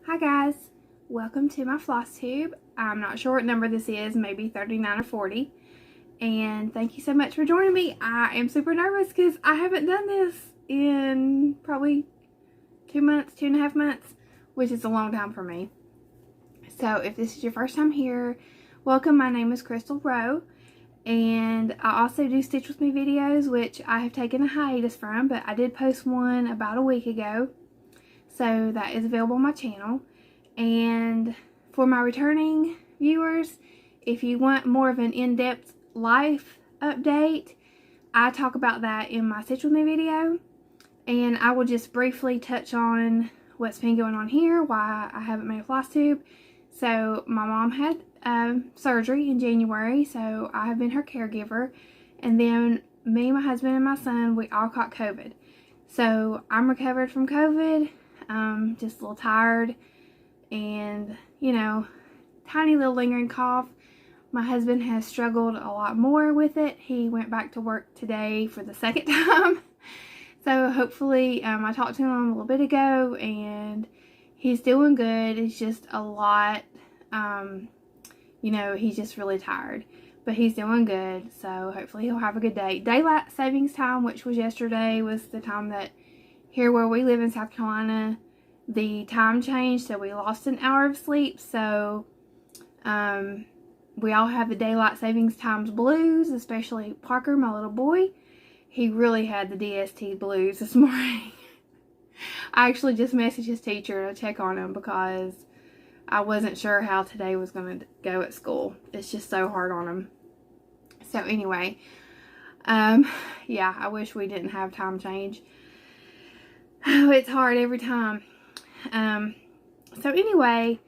Hi guys, welcome to my Flosstube. I'm not sure what number this is, maybe 39 or 40. And thank you so much for joining me. I am super nervous because I haven't done this in probably 2 months, 2.5 months, which is a long time for me. So if this is your first time here, welcome. My name is Crystal Rowe. And I also do Stitch With Me videos, which I have taken a hiatus from, but I did post one about a week ago. So that is available on my channel. And for my returning viewers, if you want more of an in-depth life update, I talk about that in my Stitch With Me video. And I will just briefly touch on what's been going on here, why I haven't made a floss tube. So my mom had surgery in January, so I have been her caregiver. And then me, my husband, and my son, we all caught COVID. So I'm recovered from COVID. Just a little tired and, you know, tiny little lingering cough. My husband has struggled a lot more with it. He went back to work today for the second time. So hopefully, I talked to him a little bit ago and he's doing good. It's just a lot, you know, he's just really tired, but he's doing good. So hopefully he'll have a good day. Daylight savings time, which was yesterday, was the time that here where we live in South Carolina, the time changed, so we lost an hour of sleep. So we all have the daylight savings times blues, especially Parker, my little boy. He really had the DST blues this morning. I actually just messaged his teacher to check on him because I wasn't sure how today was going to go at school. It's just so hard on him. So anyway, yeah, I wish we didn't have time change. Oh, it's hard every time. So anyway,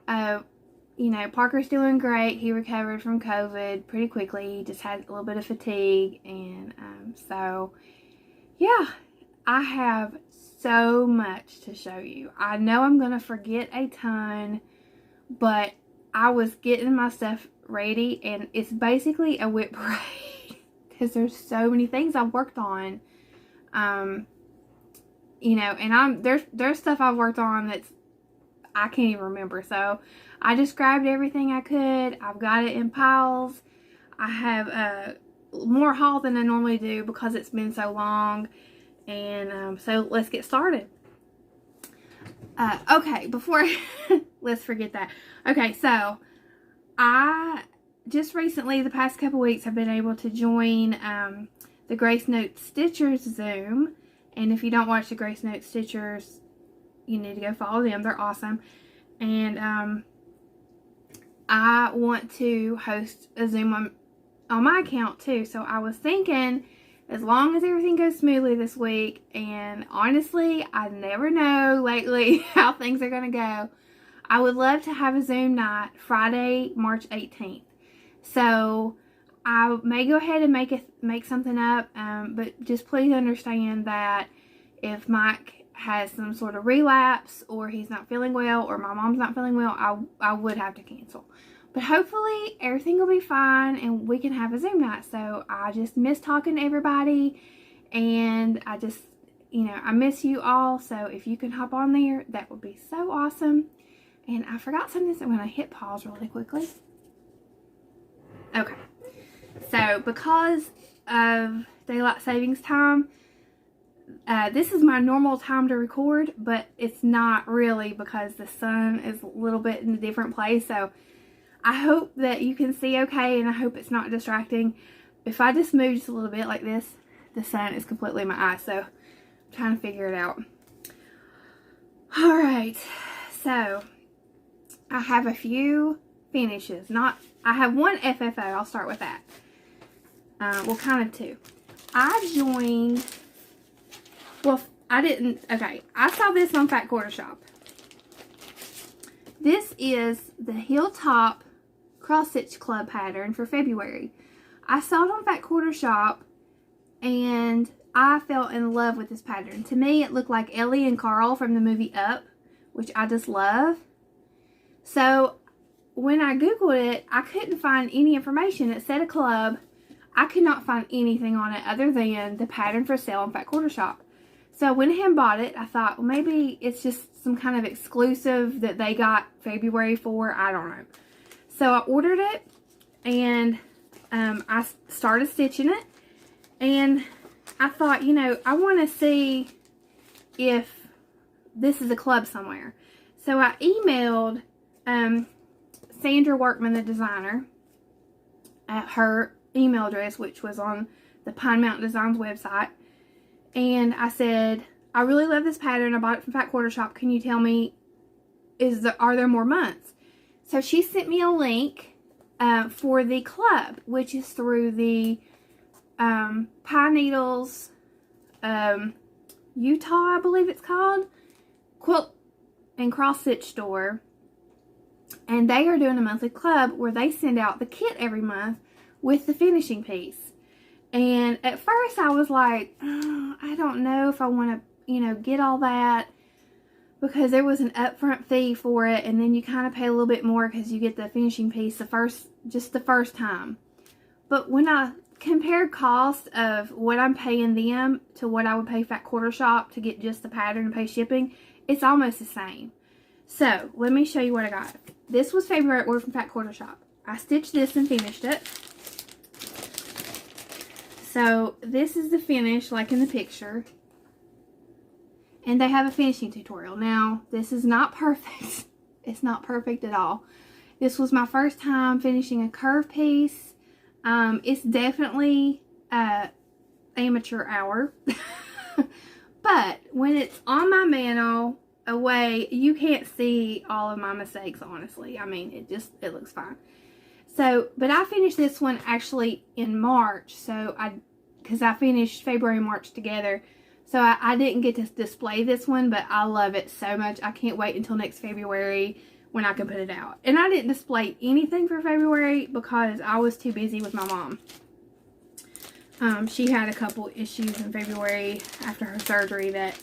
you know, Parker's doing great. He recovered from COVID pretty quickly. He just had a little bit of fatigue. And so, yeah, I have so much to show you. I know I'm going to forget a ton, but I was getting my stuff ready. And it's basically a WIP parade because there's so many things I've worked on. You know, and there's stuff I've worked on that's I can't even remember. So I just grabbed everything I could. I've got it in piles. I have more haul than I normally do because it's been so long. And so let's get started. Okay, before let's forget that. Okay, so I just recently, the past couple weeks, have been able to join the Grace Note Stitchers Zoom. And if you don't watch the Grace Note Stitchers, you need to go follow them. They're awesome. And I want to host a Zoom on my account too. So I was thinking, as long as everything goes smoothly this week, and honestly, I never know lately how things are going to go, I would love to have a Zoom night Friday, March 18th. So I may go ahead and make something up, but just please understand that if Mike has some sort of relapse, or he's not feeling well, or my mom's not feeling well, I would have to cancel. But hopefully everything will be fine and we can have a Zoom night. So I just miss talking to everybody, and I just, you know, I miss you all. So if you can hop on there, that would be so awesome. And I forgot something, so I'm going to hit pause really quickly. Okay. So, because of daylight savings time, this is my normal time to record, but it's not really because the sun is a little bit in a different place. So, I hope that you can see okay, and I hope it's not distracting. If I just move just a little bit like this, the sun is completely in my eye. So, I'm trying to figure it out. Alright, so I have a few finishes. I have one FFO. I'll start with that. Well, kind of two. I joined, well, I didn't, okay, I saw this on Fat Quarter Shop. This is the Hilltop Cross Stitch Club pattern for February. I saw it on Fat Quarter Shop, and I fell in love with this pattern. To me, it looked like Ellie and Carl from the movie Up, which I just love. So, when I Googled it, I couldn't find any information. It said a club. I could not find anything on it other than the pattern for sale on Fat Quarter Shop. So I went ahead and bought it. I thought, well, maybe it's just some kind of exclusive that they got February for. I don't know. So I ordered it, and I started stitching it, and I thought, you know, I want to see if this is a club somewhere. So I emailed Sandra Workman, the designer, at her email address, which was on the Pine Mountain Designs website, and I said, I really love this pattern. I bought it from Fat Quarter Shop. Can you tell me, are there more months? So she sent me a link for the club, which is through the Pine Needles Utah, I believe it's called, Quilt and Cross Stitch store. And they are doing a monthly club where they send out the kit every month with the finishing piece. And at first I was like, oh, I don't know if I want to, you know, get all that, because there was an upfront fee for it, and then you kind of pay a little bit more because you get the finishing piece just the first time. But when I compared cost of what I'm paying them to what I would pay Fat Quarter Shop to get just the pattern and pay shipping, it's almost the same. So let me show you what I got. This was February order from Fat Quarter Shop. I stitched this and finished it. So this is the finish, like in the picture. And they have a finishing tutorial. Now, this is not perfect. It's not perfect at all. This was my first time finishing a curve piece. It's definitely amateur hour. But when it's on my mantle away, you can't see all of my mistakes, honestly. I mean, it looks fine. So, but I finished this one actually in March. So because I finished February and March together. So I didn't get to display this one, but I love it so much. I can't wait until next February when I can put it out. And I didn't display anything for February because I was too busy with my mom. She had a couple issues in February after her surgery that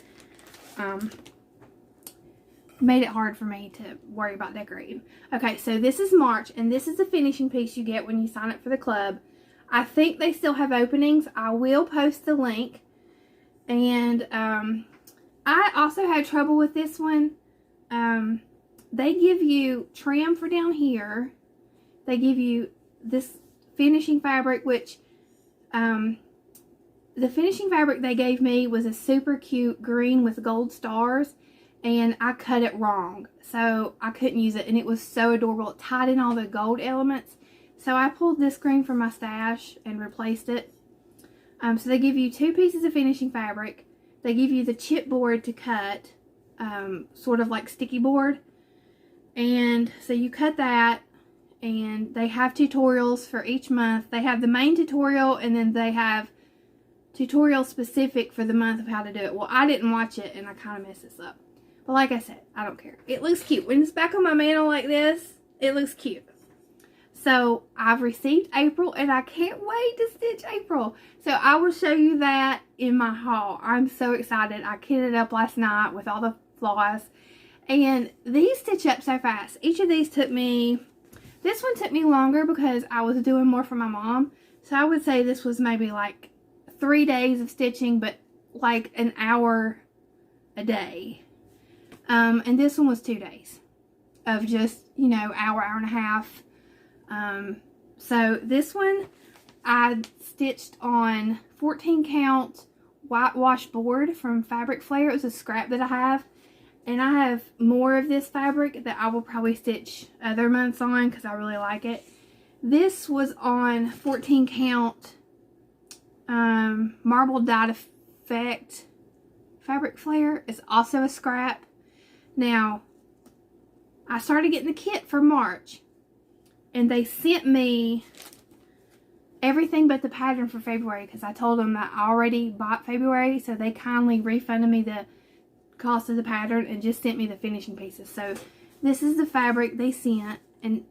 made it hard for me to worry about decorating. Okay, so this is March, and this is the finishing piece you get when you sign up for the club. I think they still have openings. I will post the link. And I also had trouble with this one. They give you trim for down here. They give you this finishing fabric, which the finishing fabric they gave me was a super cute green with gold stars, and I cut it wrong, so I couldn't use it, and it was so adorable. It tied in all the gold elements, so I pulled this green from my stash and replaced it. So they give you 2 pieces of finishing fabric. They give you the chipboard to cut, sort of like sticky board. And so you cut that, and they have tutorials for each month. They have the main tutorial, and then they have tutorials specific for the month of how to do it. Well, I didn't watch it, and I kind of messed this up. But like I said, I don't care. It looks cute. When it's back on my mantle like this, it looks cute. So I've received April, and I can't wait to stitch April. So I will show you that in my haul. I'm so excited. I kitted up last night with all the floss. And these stitch up so fast. Each of these took me, this one took me longer because I was doing more for my mom. So I would say this was maybe like 3 days of stitching, but like an hour a day. And this one was 2 days of just, you know, hour and a half. So this one I stitched on 14 count whitewash board from Fabric Flare. It was a scrap that I have, and I have more of this fabric that I will probably stitch other months on because I really like it. This was on 14 count marble dyed effect Fabric Flare. It's also a scrap. Now I started getting the kit for March, and they sent me everything but the pattern for February because I told them that I already bought February, so they kindly refunded me the cost of the pattern and just sent me the finishing pieces. So this is the fabric they sent, and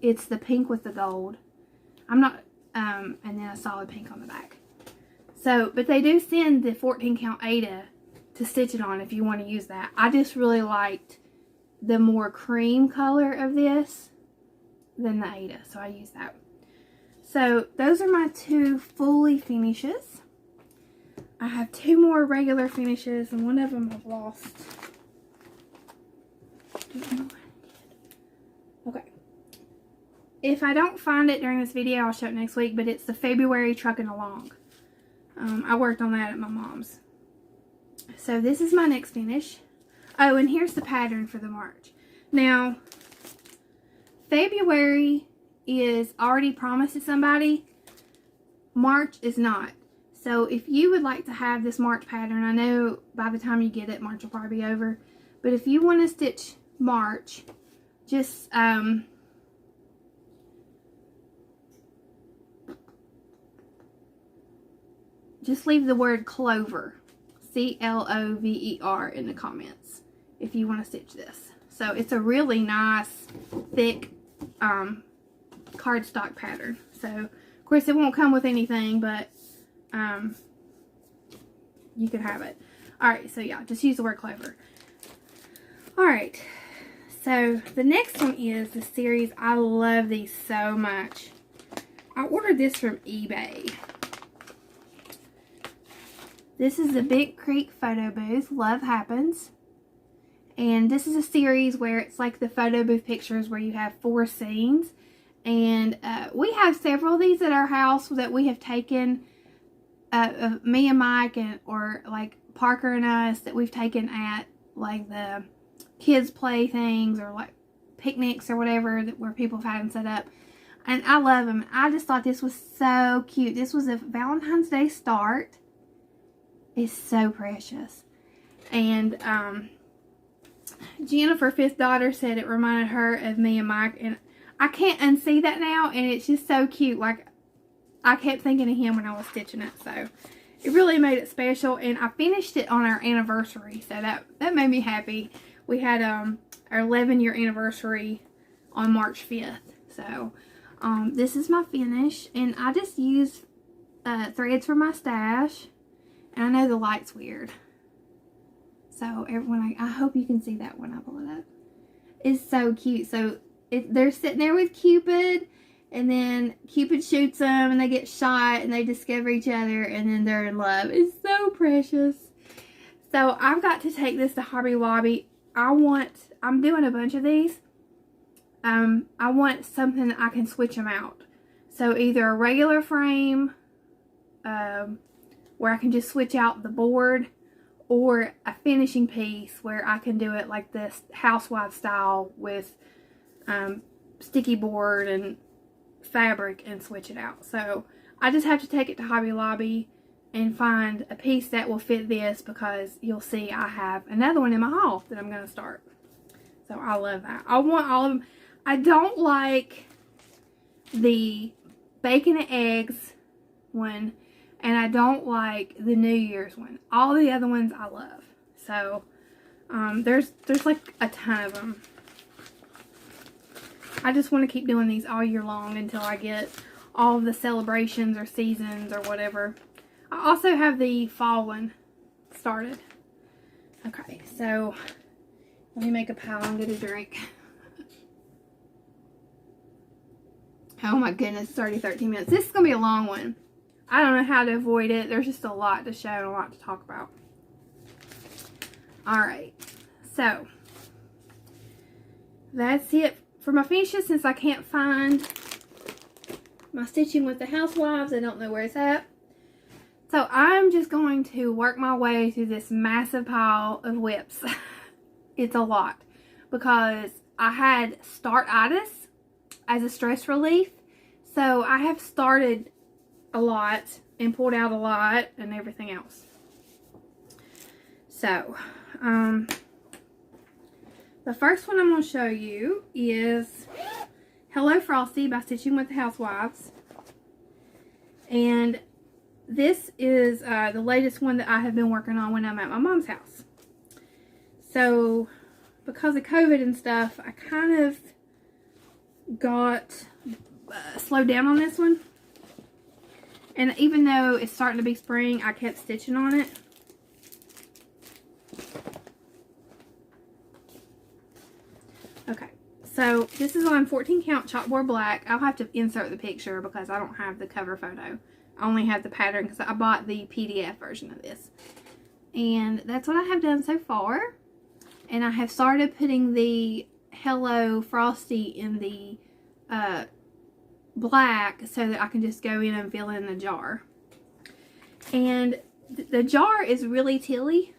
it's the pink with the gold. And then a solid pink on the back. So, but they do send the 14 count Ada to stitch it on if you want to use that. I just really liked the more cream color of this than the Ada, so I use that. So those are my 2 fully finishes. I have 2 more regular finishes, and one of them I've lost. if I don't find it during this video, I'll show it next week, but it's the February Trucking Along. I worked on that at my mom's. So this is my next finish. Oh, and here's the pattern for the March. Now, February is already promised to somebody. March is not. So if you would like to have this March pattern, I know by the time you get it, March will probably be over. But if you want to stitch March, just leave the word clover, C-L-O-V-E-R, in the comments if you want to stitch this. So it's a really nice, thick cardstock pattern. So, of course, it won't come with anything, but you can have it. Alright, so yeah, just use the word clover. Alright, so the next one is the series. I love these so much. I ordered this from eBay. This is the Big Creek Photo Booth, Love Happens. And this is a series where it's like the photo booth pictures where you have 4 scenes. And we have several of these at our house that we have taken, me and Mike, or like Parker and us, that we've taken at like the kids play things or like picnics or whatever, where people have had them set up. And I love them. I just thought this was so cute. This was a Valentine's Day start. It's so precious. And Jennifer, 5th daughter, said it reminded her of me and Mike, and I can't unsee that now, and it's just so cute. Like, I kept thinking of him when I was stitching it, so it really made it special. And I finished it on our anniversary, so that made me happy. We had our 11-year anniversary on March 5th. So this is my finish, and I just used threads for my stash. And I know the light's weird, so I hope you can see that when I pull it up. It's so cute. So they're sitting there with Cupid, and then Cupid shoots them, and they get shot, and they discover each other, and then they're in love. It's so precious. So I've got to take this to Hobby Lobby. I'm doing a bunch of these. I want something that I can switch them out. So either a regular frame, where I can just switch out the board, or a finishing piece where I can do it like this Housewives style with sticky board and fabric and switch it out. So I just have to take it to Hobby Lobby and find a piece that will fit this, because you'll see I have another one in my haul that I'm going to start. So I love that. I want all of them. I don't like the bacon and eggs one, and I don't like the New Year's one. All the other ones I love. So, there's like a ton of them. I just want to keep doing these all year long until I get all of the celebrations or seasons or whatever. I also have the fall one started. Okay, so let me make a pile and get a drink. Oh my goodness, it's already 13 minutes. This is going to be a long one. I don't know how to avoid it. There's just a lot to show and a lot to talk about. Alright, so that's it for my finishes, since I can't find my stitching with the Housewives. I don't know where it's at. So I'm just going to work my way through this massive pile of WIPs. It's a lot, because I had start-itis as a stress relief. So I have started a lot and pulled out a lot and everything else. So, the first one I'm going to show you is Hello Frosty by Stitching with the Housewives. And this is the latest one that I have been working on when I'm at my mom's house. So, because of COVID and stuff, I kind of got slowed down on this one. And even though it's starting to be spring, I kept stitching on it. Okay, so this is on 14 count chalkboard black. I'll have to insert the picture because I don't have the cover photo. I only have the pattern because I bought the PDF version of this. And that's what I have done so far. And I have started putting the Hello Frosty in the black so that I can just go in and fill in the jar. And the jar is really tilly.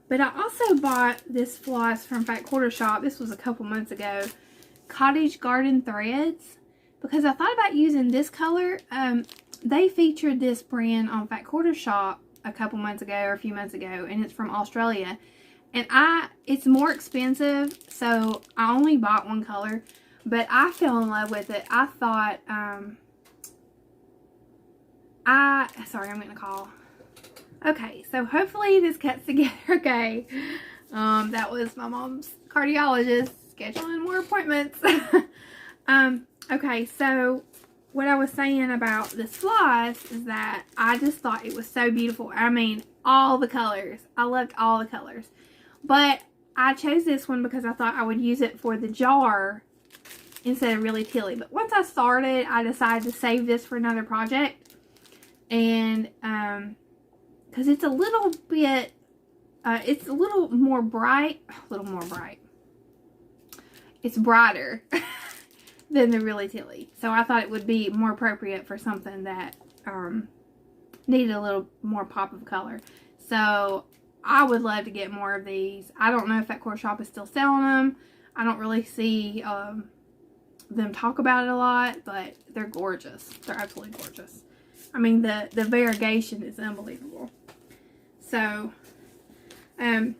But I also bought this floss from Fat Quarter Shop. This was a couple months ago. Cottage Garden Threads. Because I thought about using this color. They featured this brand on Fat Quarter Shop a couple months ago or a few months ago. And it's from Australia. And it's more expensive. So I only bought one color. But I fell in love with it. I thought, sorry, I'm getting a call. Okay, so hopefully this cuts together okay. That was my mom's cardiologist scheduling more appointments. Okay, so what I was saying about this floss is that I just thought it was so beautiful. I mean, all the colors. I loved all the colors. But I chose this one because I thought I would use it for the jar instead of really tilly. But once I started, I decided to save this for another project. And, because it's a little bit, it's a little more bright. It's brighter than the really tilly. So I thought it would be more appropriate for something that needed a little more pop of color. So I would love to get more of these. I don't know if Fat Quarter Shop is still selling them. I don't really see them talk about it a lot, but they're gorgeous. They're absolutely gorgeous. I mean, the variegation is unbelievable. So, I'm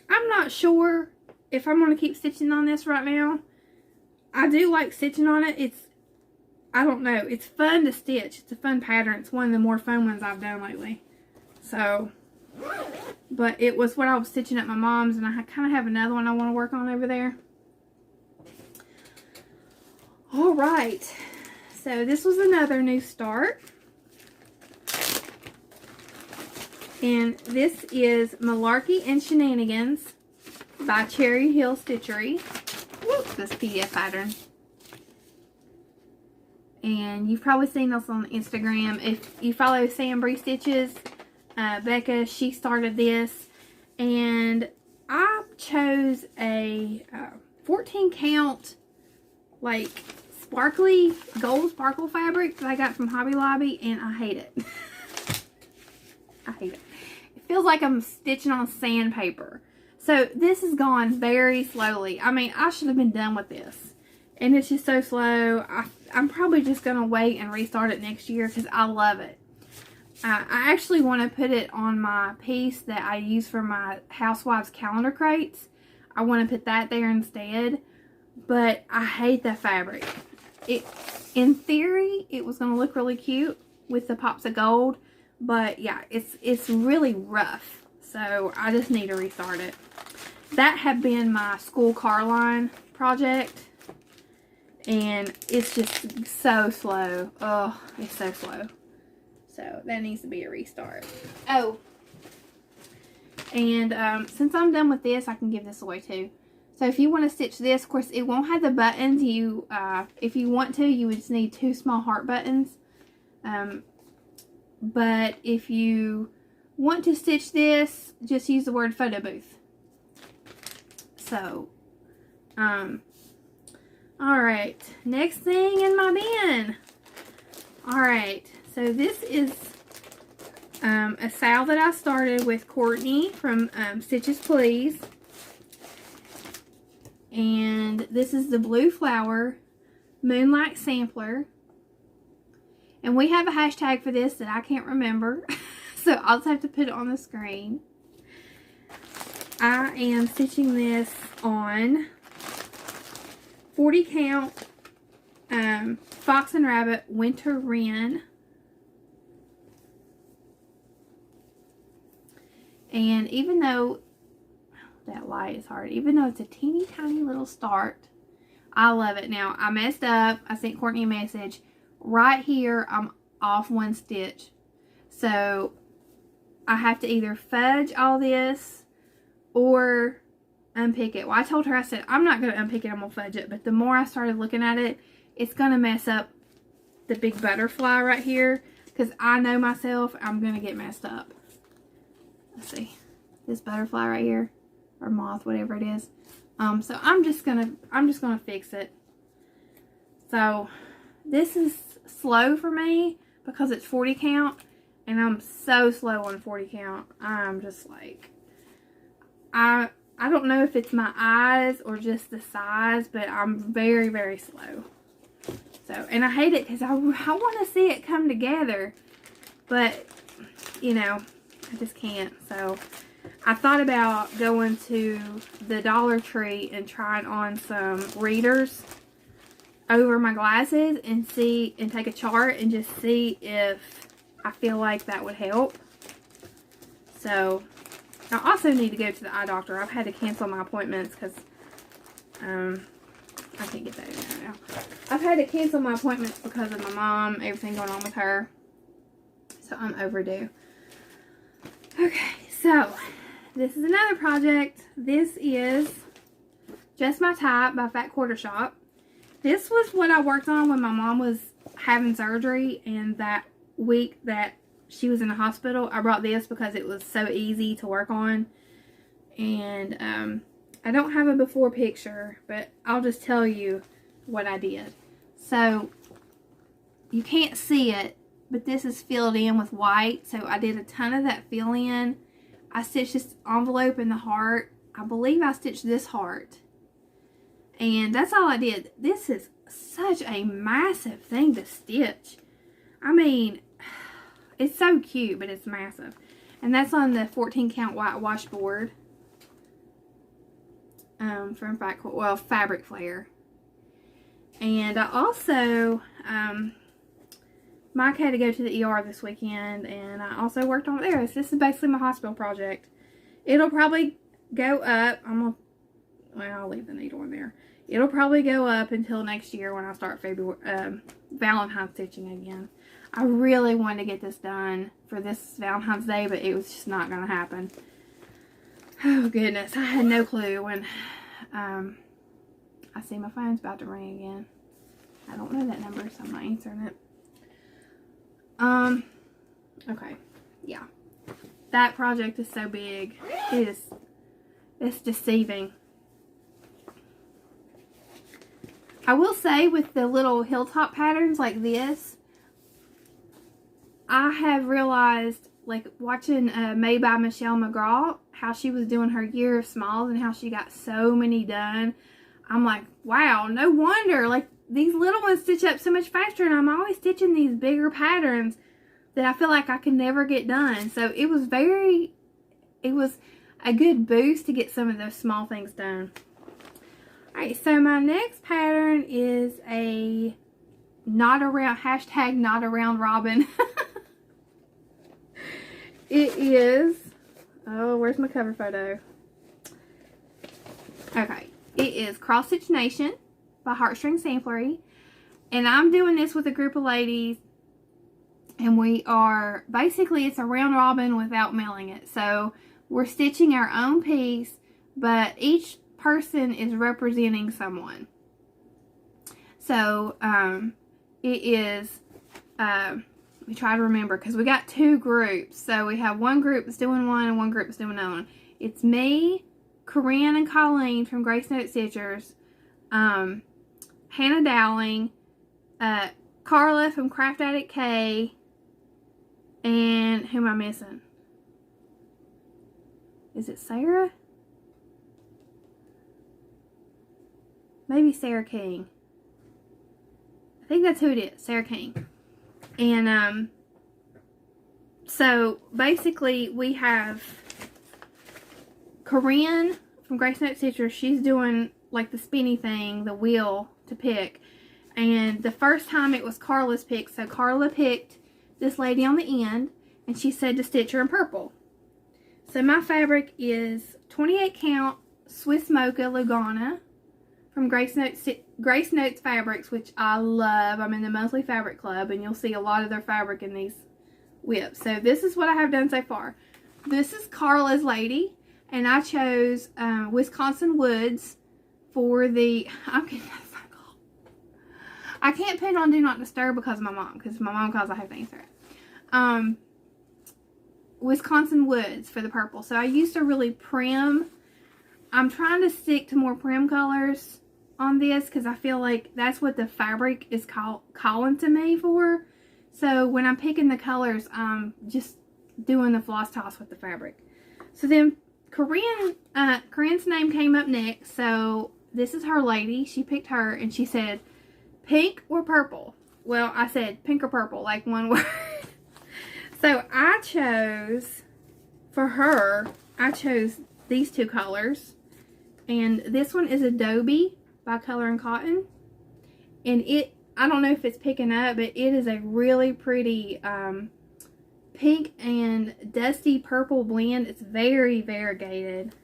not sure if I'm going to keep stitching on this right now. I do like stitching on it. I don't know. It's fun to stitch. It's a fun pattern. It's one of the more fun ones I've done lately. So, but it was what I was stitching at my mom's, and I kind of have another one I want to work on over there. Alright, so this was another new start. And this is Malarkey and Shenanigans by Cherry Hill Stitchery. Whoop, this PDF pattern. And you've probably seen this on Instagram. If you follow Sam Bree Stitches, Becca, she started this. And I chose a 14 count, like, sparkly gold sparkle fabric that I got from Hobby Lobby, and I hate it. I hate it. It feels like I'm stitching on sandpaper. So this has gone very slowly. I mean, I should have been done with this, and it's just so slow. I'm probably just going to wait and restart it next year because I love it. I actually want to put it on my piece that I use for my Housewives calendar crates. I want to put that there instead, but I hate that fabric. In theory, it was going to look really cute with the pops of gold, but yeah, it's really rough, so I just need to restart it. That had been my school car line project, and it's just so slow. Oh, it's so slow. So that needs to be a restart. Oh, and since I'm done with this, I can give this away too. So if you want to stitch this, of course, it won't have the buttons. If you want to, you would just need 2 small heart buttons. But if you want to stitch this, just use the word photo booth. So, alright. Next thing in my bin. Alright. So this is a sale that I started with Courtney from Stitches Please. And this is the Blue Flower Moonlight Sampler. And we have a hashtag for this that I can't remember. So I'll just have to put it on the screen. I am stitching this on 40 count Fox and Rabbit Winter Wren. And even though that light is hard, even though it's a teeny tiny little start, I love it. Now, I messed up. I sent Courtney a message. Right here, I'm off 1 stitch. So, I have to either fudge all this or unpick it. Well, I told her, I said, I'm not going to unpick it. I'm going to fudge it. But the more I started looking at it, it's going to mess up the big butterfly right here. Because I know myself, I'm going to get messed up. Let's see. This butterfly right here. Or moth, whatever it is. So I'm just gonna fix it. So this is slow for me because it's 40 count, and I'm so slow on 40 count. I'm just like, I don't know if it's my eyes or just the size, but I'm very, very slow. So, and I hate it because I want to see it come together, but, you know, I just can't. So, I thought about going to the Dollar Tree and trying on some readers over my glasses and take a chart and just see if I feel like that would help. So, I also need to go to the eye doctor. I've had to cancel my appointments because, I can't get that in there now. I've had to cancel my appointments because of my mom, everything going on with her. So I'm overdue. Okay, so this is another project. This is Just My Type by Fat Quarter Shop. This was what I worked on when my mom was having surgery, and that week that she was in the hospital, I brought this because it was so easy to work on. And I don't have a before picture, but I'll just tell you what I did. So you can't see it, but this is filled in with white. So I did a ton of that fill in. I stitched this envelope in the heart. I believe I stitched this heart. And that's all I did. This is such a massive thing to stitch. I mean, it's so cute, but it's massive. And that's on the 14 count white washboard. From Fabric Flare. And I also, Mike had to go to the ER this weekend, and I also worked on it there. So this is basically my hospital project. It'll probably go up. I'll leave the needle in there. It'll probably go up until next year when I start Valentine's stitching again. I really wanted to get this done for this Valentine's Day, but it was just not going to happen. Oh goodness, I had no clue when I see my phone's about to ring again. I don't know that number, so I'm not answering it. Okay, yeah. That project is so big. It's deceiving. I will say with the little Hilltop patterns like this, I have realized, like watching Made by Michelle McGraw, how she was doing her year of smalls and how she got so many done. I'm like, wow, no wonder. Like, these little ones stitch up so much faster, and I'm always stitching these bigger patterns that I feel like I can never get done. So it was a good boost to get some of those small things done. Alright, so my next pattern is a not around robin. It is, oh, where's my cover photo? Okay, it is Cross Stitch Nation by Heartstring Samplery. And I'm doing this with a group of ladies. And we are, basically it's a round robin without milling it. So we're stitching our own piece, but each person is representing someone. So, it is, we try to remember because we got two groups. So we have one group that's doing one and one group that's doing another one. It's me, Corinne and Colleen from Grace Note Stitchers, Hannah Dowling, Carla from Craft Addict K, and who am I missing? Is it Sarah? Maybe Sarah King. I think that's who it is, Sarah King. And so basically we have Corinne from Grace Note Stitchers. She's doing like the spinny thing, the wheel to pick. And the first time it was Carla's pick. So Carla picked this lady on the end, and she said to stitch her in purple. So my fabric is 28 count Swiss Mocha Lugana from Grace Notes Fabrics, which I love. I'm in the monthly fabric club, and you'll see a lot of their fabric in these WIPs. So this is what I have done so far. This is Carla's lady, and I chose Wisconsin Woods for the, I'm getting that phone call. I can't put it on Do Not Disturb because my mom calls, I have to answer it. Wisconsin Woods for the purple. So I used a really prim, I'm trying to stick to more prim colors. on this because I feel like that's what the fabric is calling to me for. So when I'm picking the colors, I'm just doing the floss toss with the fabric. So then Corinne's name came up next. So this is her lady. She picked her and she said pink or purple. Well, I said pink or purple, like one word. So I chose, for her, I chose these two colors. And this one is Adobe by Color and Cotton. And I don't know if it's picking up, but it is a really pretty pink and dusty purple blend. It's very variegated.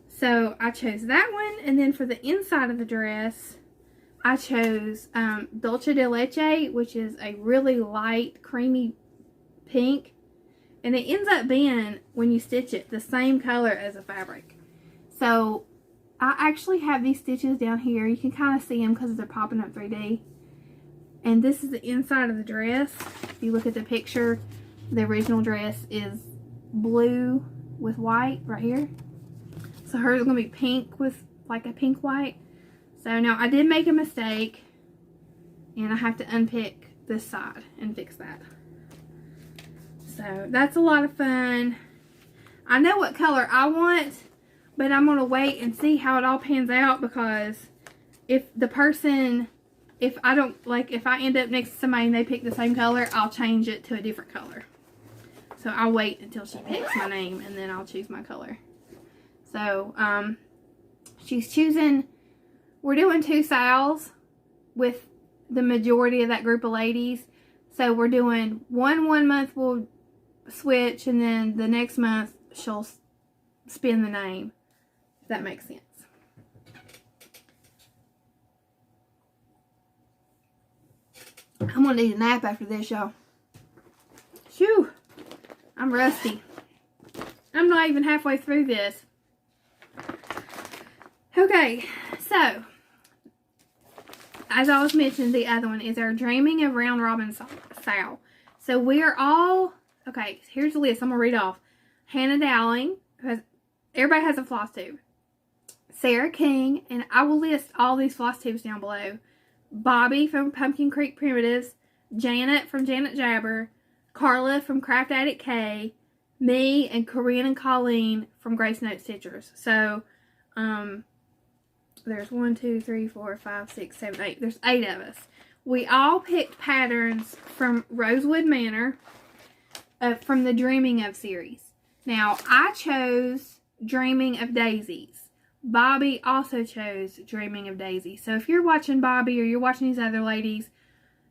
So I chose that one. And then for the inside of the dress, I chose Dulce de Leche, which is a really light, creamy pink. And it ends up being, when you stitch it, the same color as the fabric. So I actually have these stitches down here. You can kind of see them because they're popping up 3D. And this is the inside of the dress. If you look at the picture, the original dress is blue with white right here. So hers is going to be pink with like a pink white. So now I did make a mistake. And I have to unpick this side and fix that. So that's a lot of fun. I know what color I want, but I'm going to wait and see how it all pans out, because if I don't, like, if I end up next to somebody and they pick the same color, I'll change it to a different color. So I'll wait until she picks my name and then I'll choose my color. So, she's choosing, we're doing 2 sales with the majority of that group of ladies. So we're doing one month we'll switch, and then the next month she'll spin the name, if that makes sense. I'm gonna need a nap after this, y'all. Shoo! I'm rusty. I'm not even halfway through this. Okay, so as I was mentioning, the other one is our Dreaming of Round Robin sale. So we are all, okay, here's the list I'm going to read off. Hannah Dowling, because everybody has a floss tube. Sarah King, and I will list all these floss tubes down below. Bobby from Pumpkin Creek Primitives. Janet from Janet Jabber. Carla from Craft Addict K. Me, and Corinne and Colleen from Grace Note Stitchers. So, there's 1, 2, 3, 4, 5, 6, 7, 8. There's 8 of us. We all picked patterns from Rosewood Manor from the Dreaming of series. Now, I chose Dreaming of Daisies. Bobby also chose Dreaming of Daisies. So if you're watching Bobby or you're watching these other ladies,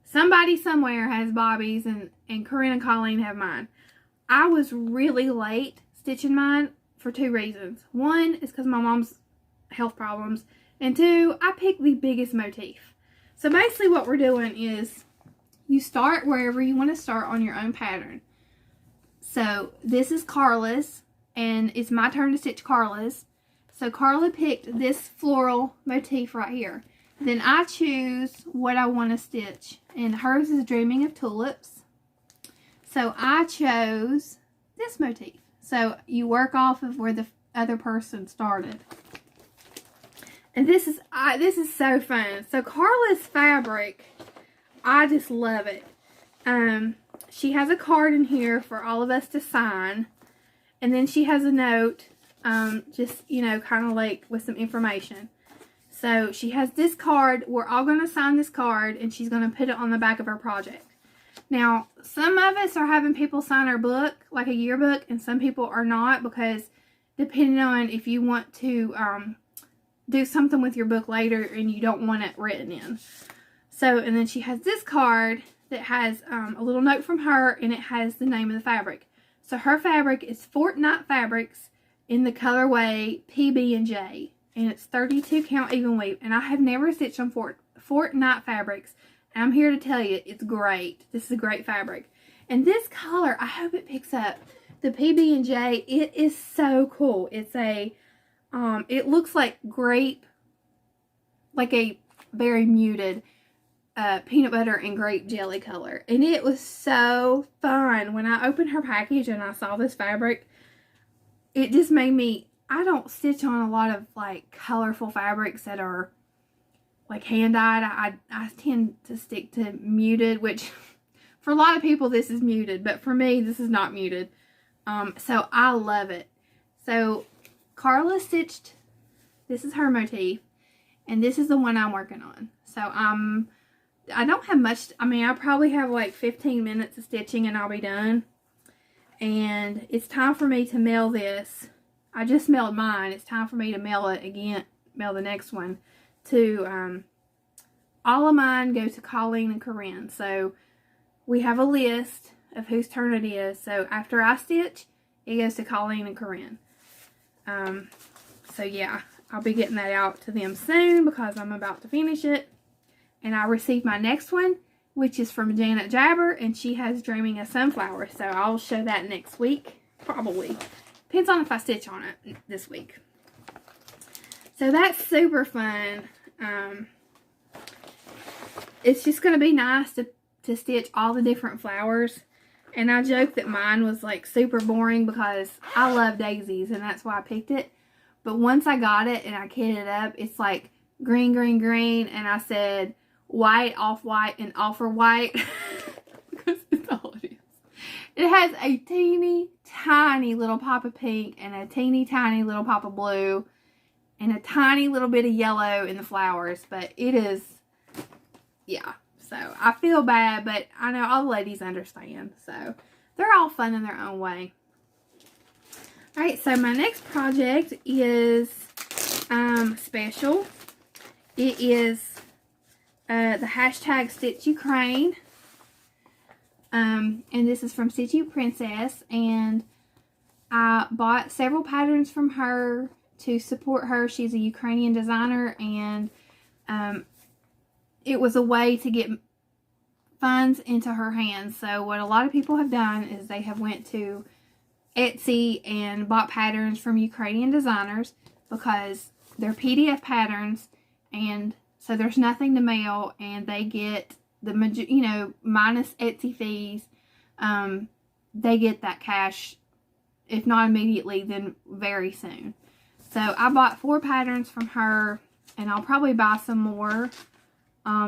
somebody somewhere has Bobby's, and Corinne and Colleen have mine. I was really late stitching mine for 2 reasons. One is because my mom's health problems. And 2, I picked the biggest motif. So basically what we're doing is you start wherever you want to start on your own pattern. So this is Carla's, and it's my turn to stitch Carla's. So Carla picked this floral motif right here. Then I choose what I want to stitch. And hers is Dreaming of Tulips. So I chose this motif. So you work off of where the other person started. And this is so fun. So Carla's fabric, I just love it. She has a card in here for all of us to sign. And then she has a note, just, you know, kind of like with some information. So she has this card. We're all going to sign this card, and she's going to put it on the back of her project. Now, some of us are having people sign our book, like a yearbook, and some people are not, because depending on if you want to do something with your book later and you don't want it written in. So, and then she has this card that has a little note from her, and it has the name of the fabric. So her fabric is Fortnite Fabrics in the colorway PB&J, and it's 32 count even weave. And I have never stitched on Fortnite Fabrics, and I'm here to tell you it's great. This is a great fabric, and this color, I hope it picks up. The PB&J, it is so cool. It's a it looks like grape, like a very muted peanut butter and grape jelly color. And it was so fun. When I opened her package and I saw this fabric, it just made me, I don't stitch on a lot of like colorful fabrics that are like hand-dyed. I tend to stick to muted, which for a lot of people this is muted, but for me this is not muted. So I love it. So Carla stitched, this is her motif, and this is the one I'm working on. So I don't have much, I mean, I probably have like 15 minutes of stitching and I'll be done. And it's time for me to mail this. I just mailed mine. It's time for me to mail it again, mail the next one to, all of mine go to Colleen and Corinne. So we have a list of whose turn it is. So after I stitch, it goes to Colleen and Corinne. So yeah, I'll be getting that out to them soon because I'm about to finish it. And I received my next one, which is from Janet Jabber, and she has Dreaming of Sunflower. So I'll show that next week, probably. Depends on if I stitch on it this week. So that's super fun. It's just going to be nice to stitch all the different flowers. And I joked that mine was like super boring because I love daisies and that's why I picked it. But once I got it and I kitted it up, it's like green, green, green. And I said white, off-white, and offer-white. Because it's all it is. It has a teeny, tiny little pop of pink and a teeny, tiny little pop of blue. And a tiny little bit of yellow in the flowers. But it is, yeah. So I feel bad, but I know all the ladies understand. So they're all fun in their own way. Alright, so my next project is special. It is the hashtag Stitchy Crane. And this is from Stitchy Princess. And I bought several patterns from her to support her. She's a Ukrainian designer, and it was a way to get funds into her hands. So what a lot of people have done is they have went to Etsy and bought patterns from Ukrainian designers because they're PDF patterns, and so there's nothing to mail, and they get the, you know, minus Etsy fees, they get that cash, if not immediately, then very soon. So I bought 4 patterns from her, and I'll probably buy some more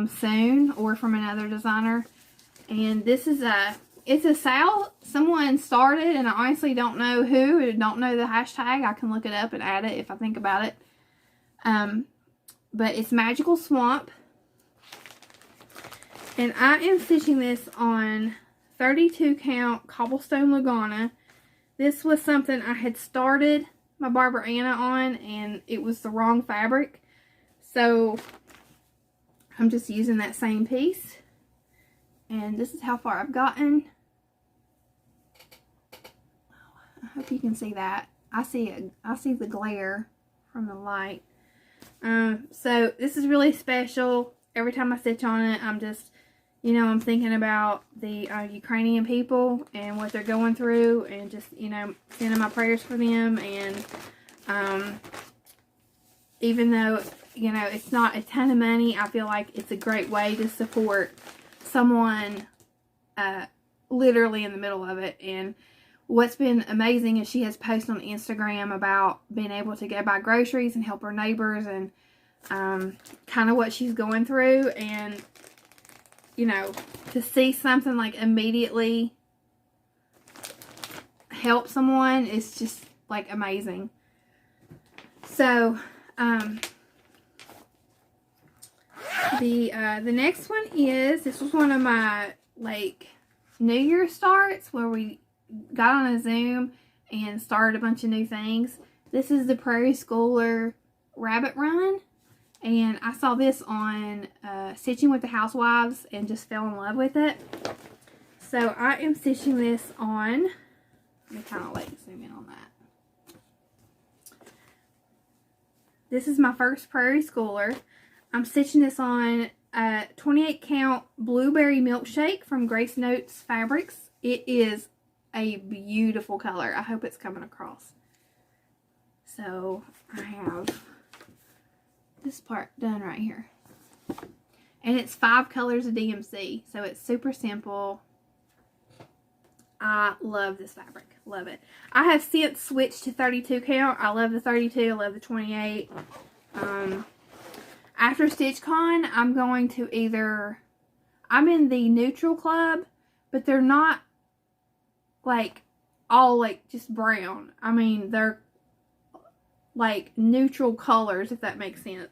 soon, or from another designer. And this is it's a sale someone started, and I honestly don't know who, and don't know the hashtag. I can look it up and add it if I think about it. But it's Magical Swamp, and I am stitching this on 32 count cobblestone Lugana. This was something I had started my Barbara Anna on, and it was the wrong fabric, so I'm just using that same piece. And this is how far I've gotten. I hope you can see that. I see the glare from the light. So this is really special. Every time I stitch on it, I'm just, you know, I'm thinking about the Ukrainian people and what they're going through, and just, you know, sending my prayers for them. And even though, you know, it's not a ton of money, I feel like it's a great way to support someone literally in the middle of it. And what's been amazing is she has posted on Instagram about being able to go buy groceries and help her neighbors, and kind of what she's going through. And, you know, to see something like immediately help someone is just like amazing. So the next one is, this was one of my like New Year starts where we got on a Zoom and started a bunch of new things. This is the Prairie Schooler Rabbit Run, and I saw this on Stitching with the Housewives and just fell in love with it. So I am stitching this on, let me kind of like zoom in on that. This is my first Prairie Schooler. I'm stitching this on 28 count Blueberry Milkshake from Grace Notes Fabrics. It is a beautiful color. I hope it's coming across. So I have this part done right here. And it's 5 colors of DMC. So it's super simple. I love this fabric. Love it. I have since switched to 32 count. I love the 32. I love the 28. after StitchCon, I'm going to either, I'm in the neutral club, but they're not like all like just brown. I mean, they're like neutral colors, if that makes sense.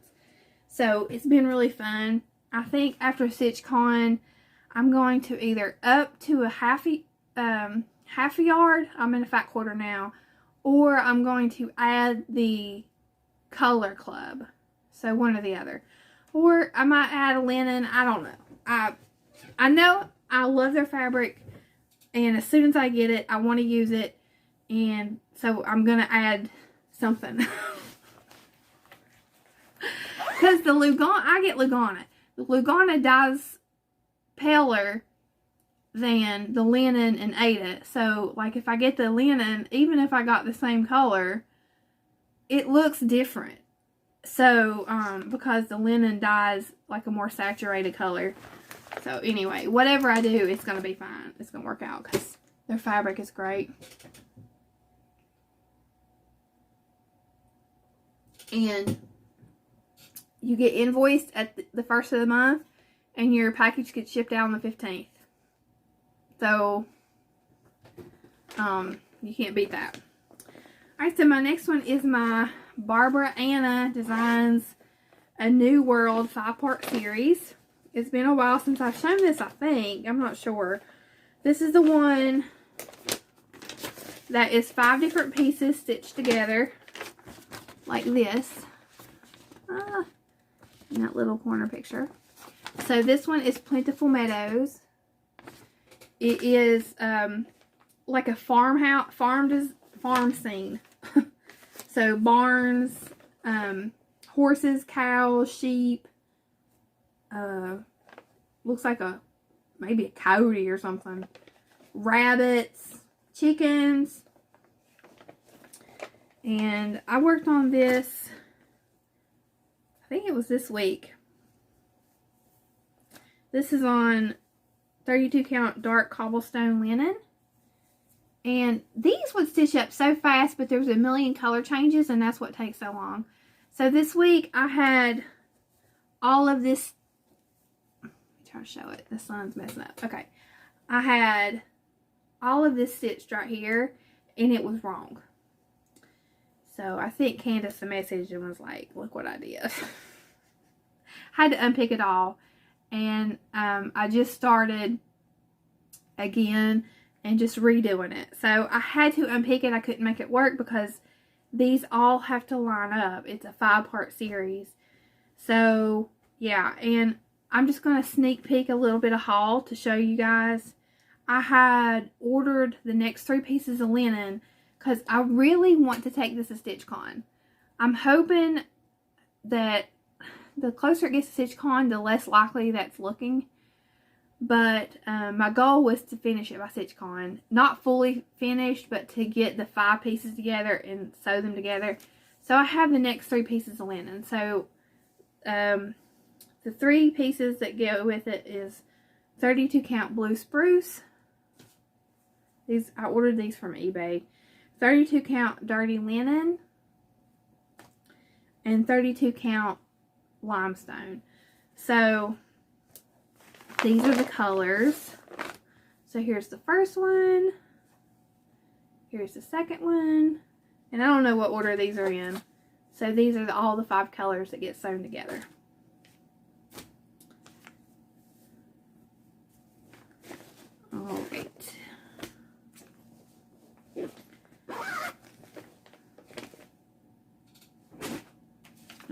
So it's been really fun. I think after StitchCon, I'm going to either up to a half a yard, I'm in a fat quarter now, or I'm going to add the color club. So one or the other. Or I might add a linen. I don't know. I know I love their fabric, and as soon as I get it, I want to use it, and so I'm going to add something. Because the Lugana, I get Lugana. The Lugana dyes paler than the linen and Ada. So, like, if I get the linen, even if I got the same color, it looks different. So, because the linen dyes like a more saturated color. So, anyway, whatever I do, it's going to be fine. It's going to work out because their fabric is great. And you get invoiced at the first of the month, and your package gets shipped out on the 15th. So, you can't beat that. Alright, so my next one is my Barbara Anna Designs A New World 5-part series. It's been a while since I've shown this, I think. I'm not sure. This is the one that is 5 different pieces stitched together like this. In that little corner picture. So this one is Plentiful Meadows. It is like a farmhouse, farm scene. So barns, horses, cows, sheep. Looks like maybe a coyote or something. Rabbits, chickens. And I worked on this, I think it was this week. This is on 32 count dark cobblestone linen. And these would stitch up so fast, but there's a million color changes, and that's what takes so long. So this week I had all of this. Let me try to show it. The sun's messing up. Okay. I had all of this stitched right here, and it was wrong. So I think Candace messaged and was like, look what I did. Had to unpick it all. And I just started again and just redoing it. So I had to unpick it. I couldn't make it work because these all have to line up. It's a 5-part series. So yeah, and I'm just going to sneak peek a little bit of haul to show you guys. I had ordered the next 3 pieces of linen because I really want to take this to StitchCon. I'm hoping that the closer it gets to StitchCon, the less likely that's looking. But my goal was to finish it by StitchCon. Not fully finished, but to get the 5 pieces together and sew them together. So I have the next 3 pieces of linen. So the 3 pieces that go with it is 32 count blue spruce. I ordered these from eBay. 32 count dirty linen. And 32 count limestone. So these are the colors. So here's the first one. Here's the second one. And I don't know what order these are in. So these are all the 5 colors that get sewn together. Alright.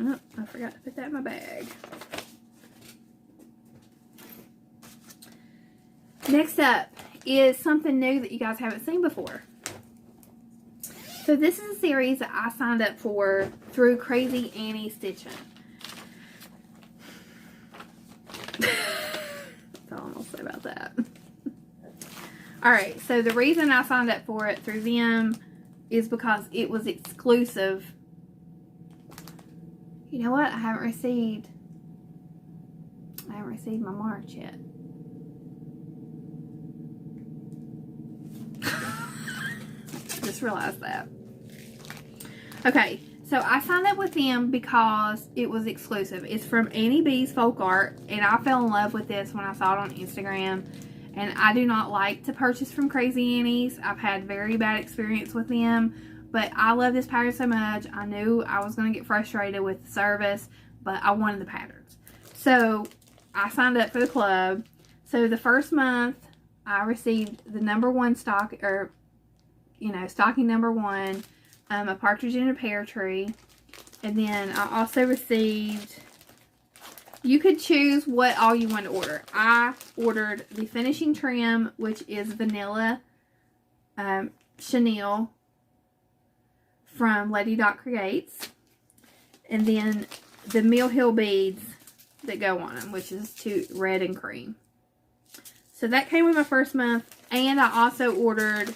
Oh, I forgot to put that in my bag. Next up is something new that you guys haven't seen before. So this is a series that I signed up for through Crazy Annie Stitching. That's all I'm going to say about that. Alright, so the reason I signed up for it through them is because it was exclusive. You know what? I haven't received my March yet. Just realized that. Okay, So I signed up with them because it was exclusive. It's from Annie B's Folk Art, and I fell in love with this when I saw it on Instagram. And I do not like to purchase from Crazy Annie's. I've had very bad experience with them, but I love this pattern so much. I knew I was going to get frustrated with the service, but I wanted the patterns. So I signed up for the club. So the first month I received the #1 stock, or stocking #1, a partridge in a pear tree. And then I also received, you could choose what all you want to order. I ordered the finishing trim, which is vanilla chenille from Lady Dot Creates. And then the Mill Hill beads that go on them, which is red and cream. So that came with my first month. And I also ordered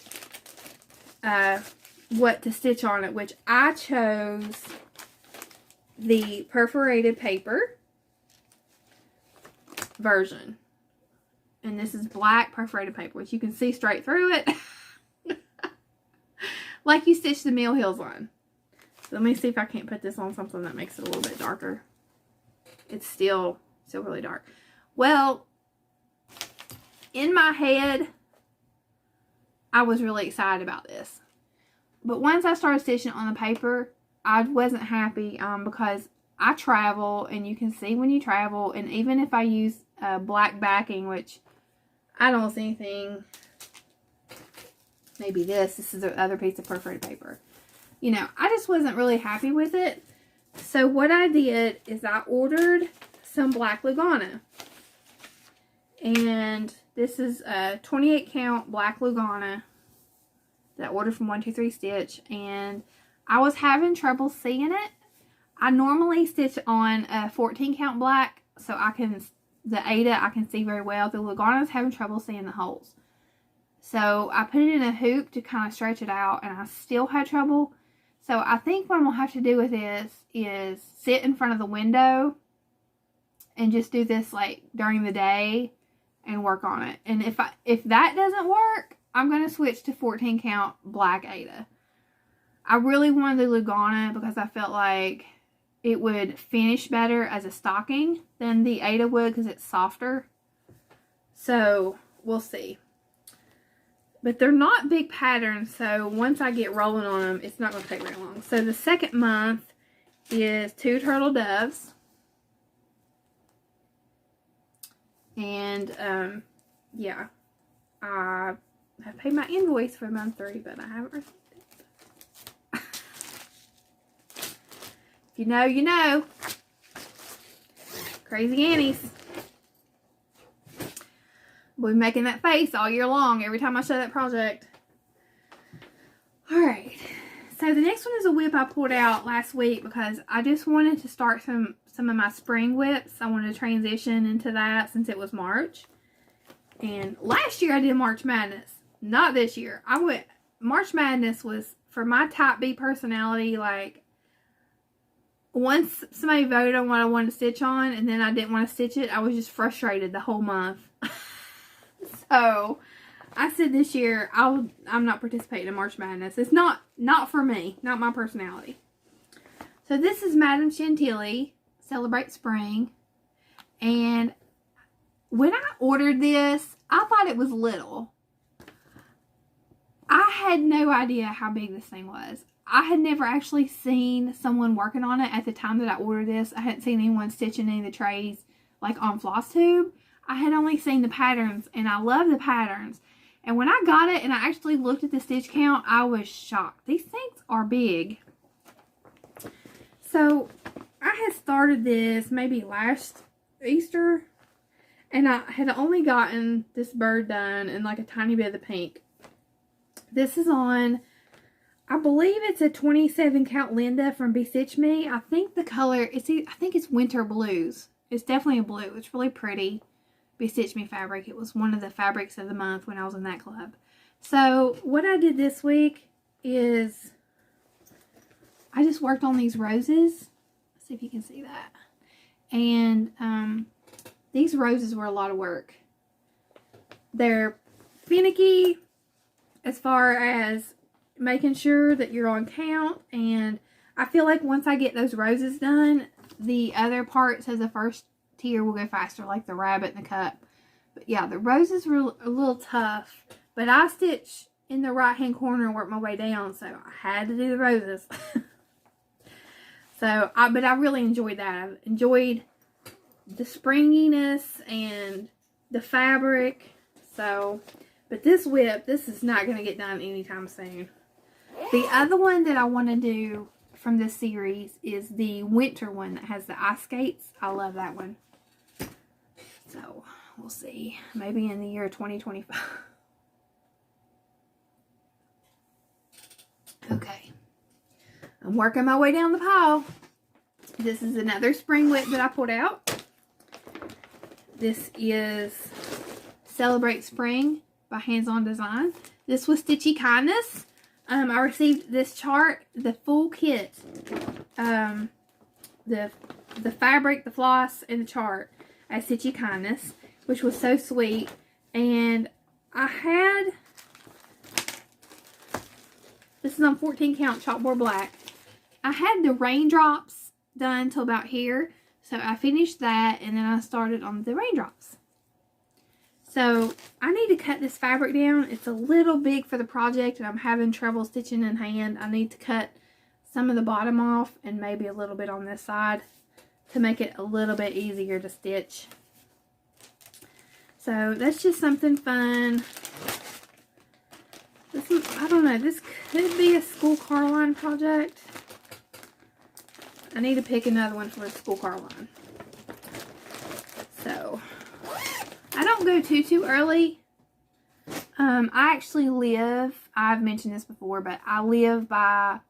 what to stitch on it, which I chose the perforated paper version. And this is black perforated paper, which you can see straight through it. Like you stitch the Mill Hills on. So let me see if I can't put this on something that makes it a little bit darker. It's still really dark. Well, in my head, I was really excited about this. But once I started stitching on the paper, I wasn't happy because I travel, and you can see when you travel, and even if I use black backing, which I don't see anything, maybe this is the other piece of perforated paper. I just wasn't really happy with it. So what I did is I ordered some black Lugana. And this is a 28 count black Lugana that I ordered from 123 Stitch, and I was having trouble seeing it. I normally stitch on a 14 count black, so the Ada I can see very well. The Lugana is having trouble seeing the holes. So I put it in a hoop to kind of stretch it out, and I still had trouble. So I think what I'm going to have to do with this is sit in front of the window and just do this like during the day and work on it. And if that doesn't work, I'm going to switch to 14 count black Ada. I really wanted the Lugana because I felt like it would finish better as a stocking than the Ada would because it's softer. So we'll see. But they're not big patterns, so once I get rolling on them, it's not going to take very long. So the second month is 2 turtle doves. And yeah, I have paid my invoice for month 3, but I haven't received it. If you know, you know. Crazy Annie's. We'll be making that face all year long every time I show that project. Alright. So the next one is a WIP I pulled out last week because I just wanted to start some of my spring WIPs. I wanted to transition into that since it was March. And last year I did March Madness. Not this year. March Madness was for my type B personality. Like, once somebody voted on what I wanted to stitch on and then I didn't want to stitch it, I was just frustrated the whole month. So I said this year I'm not participating in March Madness. It's not for me, not my personality. So this is Madame Chantilly Celebrate Spring, and when I ordered this, I thought it was little. I had no idea how big this thing was. I had never actually seen someone working on it at the time that I ordered this. I hadn't seen anyone stitching any of the trays like on Flosstube. I had only seen the patterns, and I love the patterns. And when I got it and I actually looked at the stitch count, I was shocked. These things are big. So I had started this maybe last Easter, and I had only gotten this bird done and like a tiny bit of the pink. This is on, I believe it's a 27 count Linda from Bestitch Me. I think the color, I think it's Winter Blues. It's definitely a blue. It's really pretty. Bestitch Me fabric. It was one of the fabrics of the month when I was in that club. So what I did this week is I just worked on these roses. Let's see if you can see that. And these roses were a lot of work. They're finicky as far as making sure that you're on count, and I feel like once I get those roses done, the other parts of the first tier will go faster, like the rabbit and the cup. But yeah, the roses were a little tough. But I stitched in the right hand corner and worked my way down, so I had to do the roses. But I really enjoyed that. I enjoyed the springiness and the fabric. So, but this WIP, this is not going to get done anytime soon. The other one that I want to do from this series is the winter one that has the ice skates. I love that one. So, we'll see. Maybe in the year 2025. Okay. I'm working my way down the pile. This is another spring WIP that I pulled out. This is Celebrate Spring by Hands On Design. This was Stitchy Kindness. I received this chart, the full kit. The fabric, the floss, and the chart at Stitchy Kindness, which was so sweet. And I had, this is on 14 count chalkboard black. I had the raindrops done till about here. So I finished that, and then I started on the raindrops. So I need to cut this fabric down. It's a little big for the project, and I'm having trouble stitching in hand. I need to cut some of the bottom off and maybe a little bit on this side to make it a little bit easier to stitch. So that's just something fun. This is, I don't know, this could be a school car line project. I need to pick another one for a school car line. So I don't go too early. I actually live, I've mentioned this before, but I live by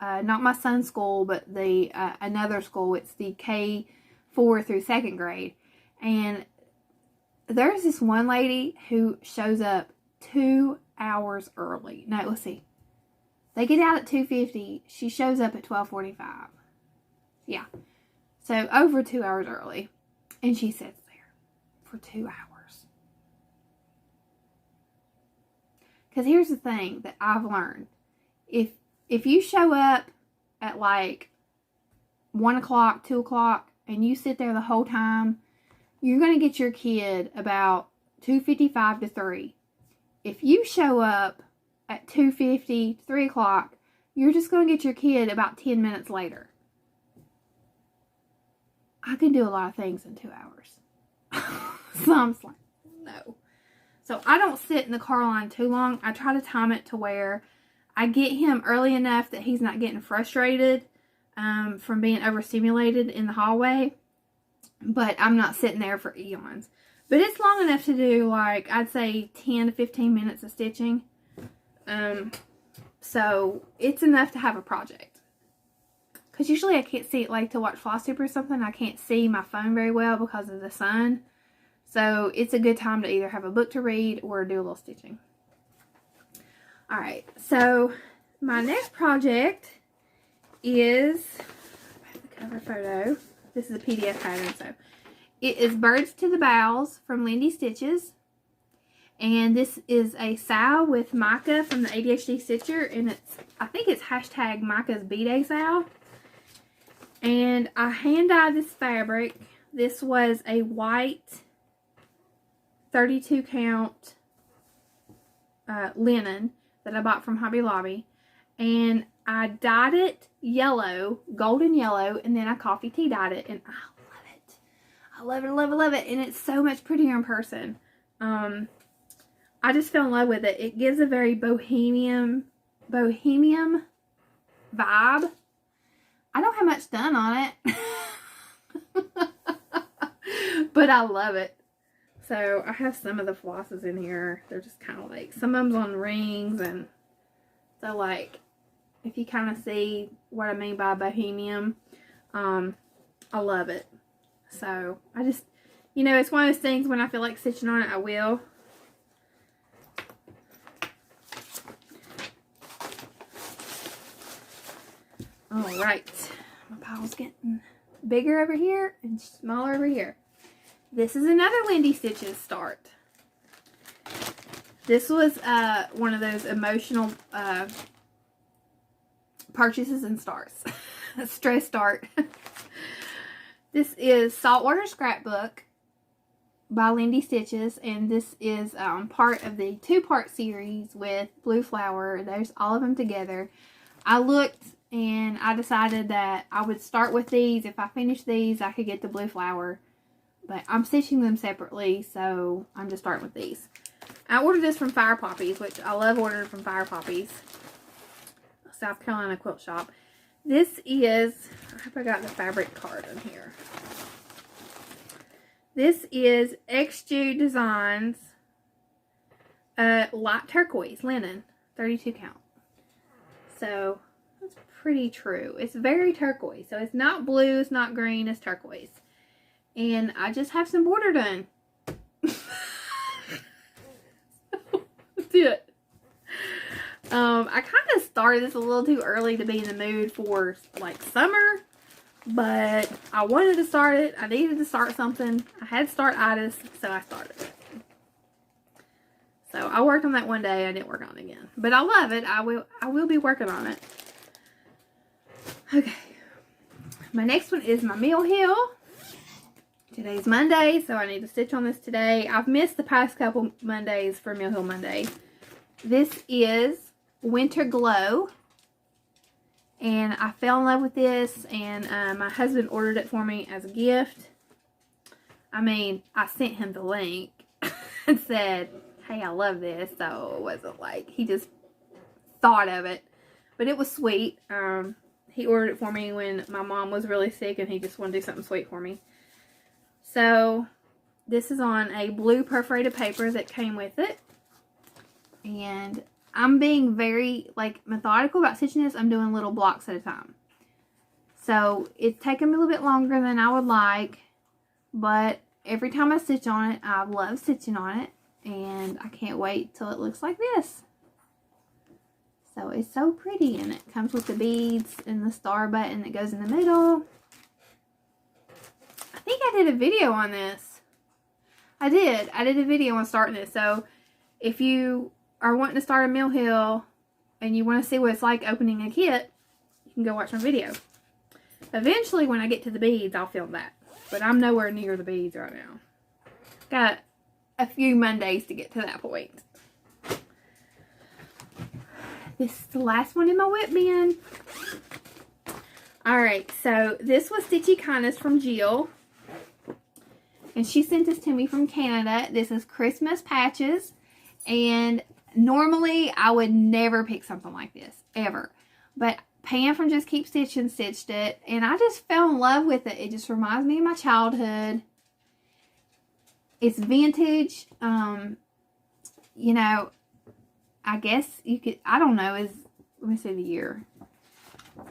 not my son's school, but the another school. It's the K4 through 2nd grade. And there's this one lady who shows up 2 hours early. No, let's see. They get out at 2:50. She shows up at 12:45. Yeah. So over 2 hours early. And she sits there for 2 hours. Because here's the thing that I've learned. If you show up at like 1 o'clock, 2 o'clock, and you sit there the whole time, you're going to get your kid about 2:55 to 3. If you show up at 2:50, 3 o'clock, you're just going to get your kid about 10 minutes later. I can do a lot of things in 2 hours. So I'm just like, no. So I don't sit in the car line too long. I try to time it to where I get him early enough that he's not getting frustrated from being overstimulated in the hallway. But I'm not sitting there for eons. But it's long enough to do, like, I'd say 10 to 15 minutes of stitching. So it's enough to have a project. Because usually I can't see it, like to watch Flosstube or something. I can't see my phone very well because of the sun. So it's a good time to either have a book to read or do a little stitching. Alright, so my next project is, I have the cover photo. This is a PDF pattern, so it is Birds to the Boughs from Lindy Stitches. And this is a sow with Micah from the ADHD Stitcher. And it's, I think it's hashtag Micah's B-Day sow. And I hand dyed this fabric. This was a white 32 count linen that I bought from Hobby Lobby. And I dyed it yellow, golden yellow, and then I coffee tea dyed it. And I love it. I love it, love it, love it. And it's so much prettier in person. I just fell in love with it. It gives a very bohemian vibe. I don't have much done on it. But I love it. So I have some of the flosses in here. They're just kind of like, some of them's on rings. And so like, if you kind of see what I mean by bohemian, I love it. So I just, you know, it's one of those things when I feel like stitching on it, I will. Alright, my pile's getting bigger over here and smaller over here. This is another Lindy Stitches start. This was one of those emotional purchases and starts. Stress start. This is Saltwater Scrapbook by Lindy Stitches, and this is part of the 2-part series with Blue Flower. There's all of them together. I looked and I decided that I would start with these. If I finish these, I could get the Blue Flower, but I'm stitching them separately, so I'm just starting with these. I ordered this from Fire Poppies, which I love ordering from Fire Poppies, South Carolina quilt shop. This is, I hope I got the fabric card in here. This is XJude Designs light turquoise linen, 32 count. So that's pretty true. It's very turquoise. So it's not blue, it's not green, it's turquoise. And I just have some border done. That's it. I kind of started this a little too early to be in the mood for like summer, but I wanted to start it. I needed to start something. I had start-itis, so I started it. So I worked on that one day. I didn't work on it again, but I love it. I will be working on it. Okay, my next one is my Mill Hill. Today's Monday, so I need to stitch on this today. I've missed the past couple Mondays for Mill Hill Monday. This is Winter Glow, and I fell in love with this, and my husband ordered it for me as a gift. I mean, I sent him the link and said, hey, I love this, so it wasn't like he just thought of it, but it was sweet. He ordered it for me when my mom was really sick, and he just wanted to do something sweet for me. So this is on a blue perforated paper that came with it, and I'm being very like methodical about stitching this. I'm doing little blocks at a time. So it's taken me a little bit longer than I would like, but every time I stitch on it, I love stitching on it, and I can't wait till it looks like this. So it's so pretty, and it comes with the beads and the star button that goes in the middle. I think I did a video on this. I did a video on starting this. So if you are wanting to start a Mill Hill and you want to see what it's like opening a kit, you can go watch my video. Eventually, when I get to the beads, I'll film that. But I'm nowhere near the beads right now. Got a few Mondays to get to that point. This is the last one in my WIP bin. Alright, so this was Stitchy Kindness from Jill. And she sent this to me from Canada. This is Christmas patches. And normally I would never pick something like this, ever. But Pam from Just Keep Stitching stitched it, and I just fell in love with it. It just reminds me of my childhood. It's vintage. You know, I guess you could, I don't know, let me see the year.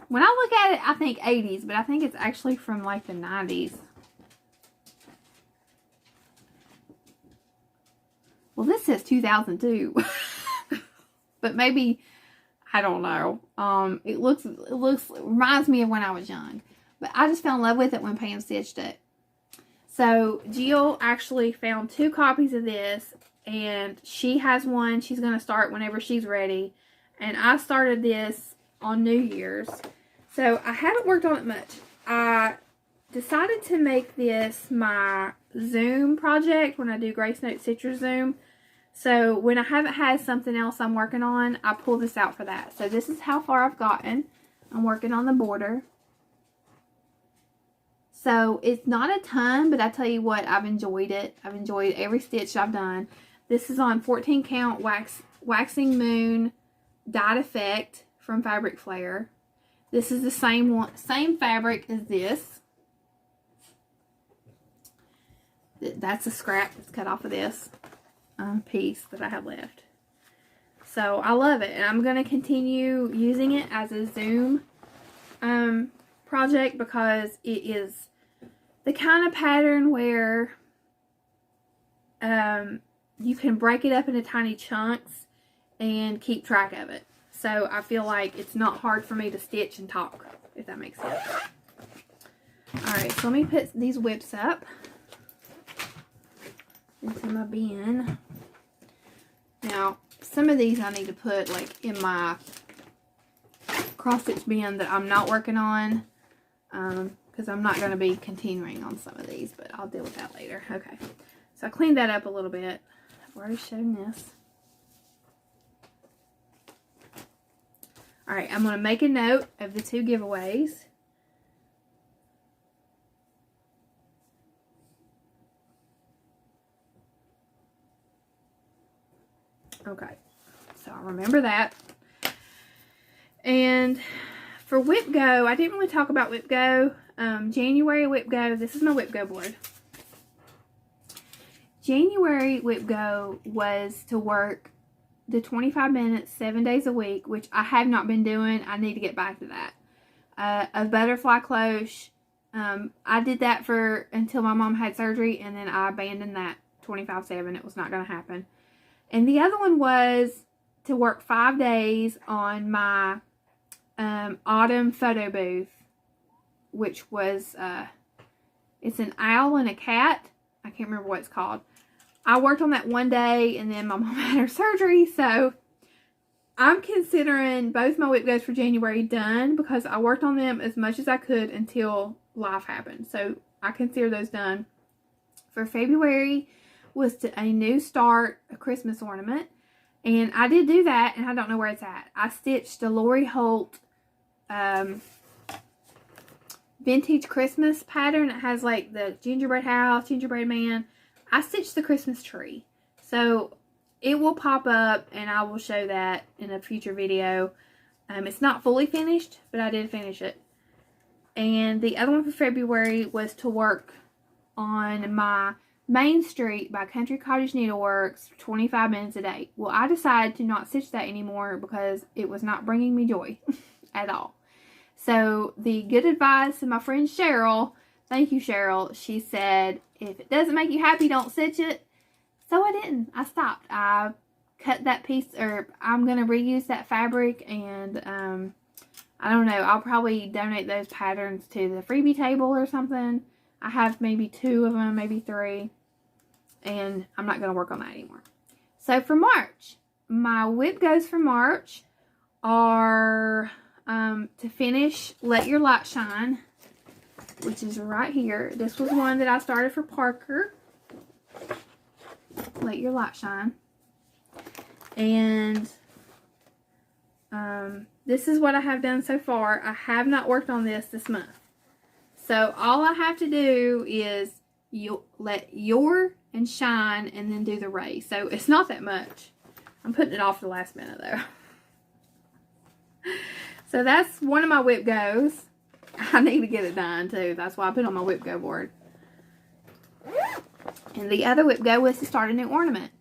When I look at it, I think 80s, but I think it's actually from like the 90s. Well, this says 2002. But maybe, I don't know. It reminds me of when I was young. But I just fell in love with it when Pam stitched it. So Jill actually found 2 copies of this, and she has one she's going to start whenever she's ready. And I started this on New Year's. So I haven't worked on it much. I decided to make this my Zoom project when I do Grace Note Stitcher Zoom. So when I haven't had something else I'm working on, I pull this out for that. So this is how far I've gotten. I'm working on the border. So it's not a ton, but I tell you what, I've enjoyed it. I've enjoyed every stitch I've done. This is on 14 count Waxing Moon Dyed Effect from Fabric Flare. This is the same fabric as this. That's a scrap that's cut off of this piece that I have left. So I love it, and I'm going to continue using it as a Zoom project because it is the kind of pattern where you can break it up into tiny chunks and keep track of it. So I feel like it's not hard for me to stitch and talk, if that makes sense. Alright, so let me put these WIPs up into my bin. Now, some of these I need to put like in my cross stitch bin that I'm not working on. Because I'm not going to be continuing on some of these, but I'll deal with that later. Okay, so I cleaned that up a little bit. I've already shown this. Alright, I'm going to make a note of the 2 giveaways. Okay, so I'll remember that. And for WIP Go, I didn't really talk about WIP Go. January WIP Go, this is my WIP Go board. January WIP Go was to work the 25 minutes, 7 days a week, which I have not been doing. I need to get back to that. A butterfly cloche. I did that for until my mom had surgery, and then I abandoned that 25/7. It was not going to happen. And the other one was to work 5 days on my autumn photo booth, which was it's an owl and a cat. I can't remember what it's called. I worked on that one day, and then my mom had her surgery, so I'm considering both my WIP goes for January done because I worked on them as much as I could until life happened. So I consider those done. For February was a new start, a Christmas ornament, and I did do that, and I don't know where it's at. I stitched a Lori Holt vintage Christmas pattern. It has like the gingerbread house, gingerbread man. I stitched the Christmas tree, so it will pop up and I will show that in a future video. It's not fully finished, but I did finish it. And the other one for February was to work on my Main Street by Country Cottage Needleworks 25 minutes a day. Well, I decided to not stitch that anymore because it was not bringing me joy at all. So the good advice of my friend Cheryl, thank you Cheryl, she said, if it doesn't make you happy, don't stitch it. So I didn't. I stopped. I cut that piece, or I'm going to reuse that fabric, and I don't know, I'll probably donate those patterns to the freebie table or something. I have maybe 2 of them, maybe 3, and I'm not going to work on that anymore. So for March, my WIP goes for March are to finish Let Your Light Shine, which is right here. This was one that I started for Parker. Let Your Light Shine. And this is what I have done so far. I have not worked on this month. So all I have to do is let your and shine and then do the ray. So it's not that much. I'm putting it off the last minute though. So that's one of my WIP goes. I need to get it done too. That's why I put it on my WIP go board. And the other WIP go was to start a new ornament.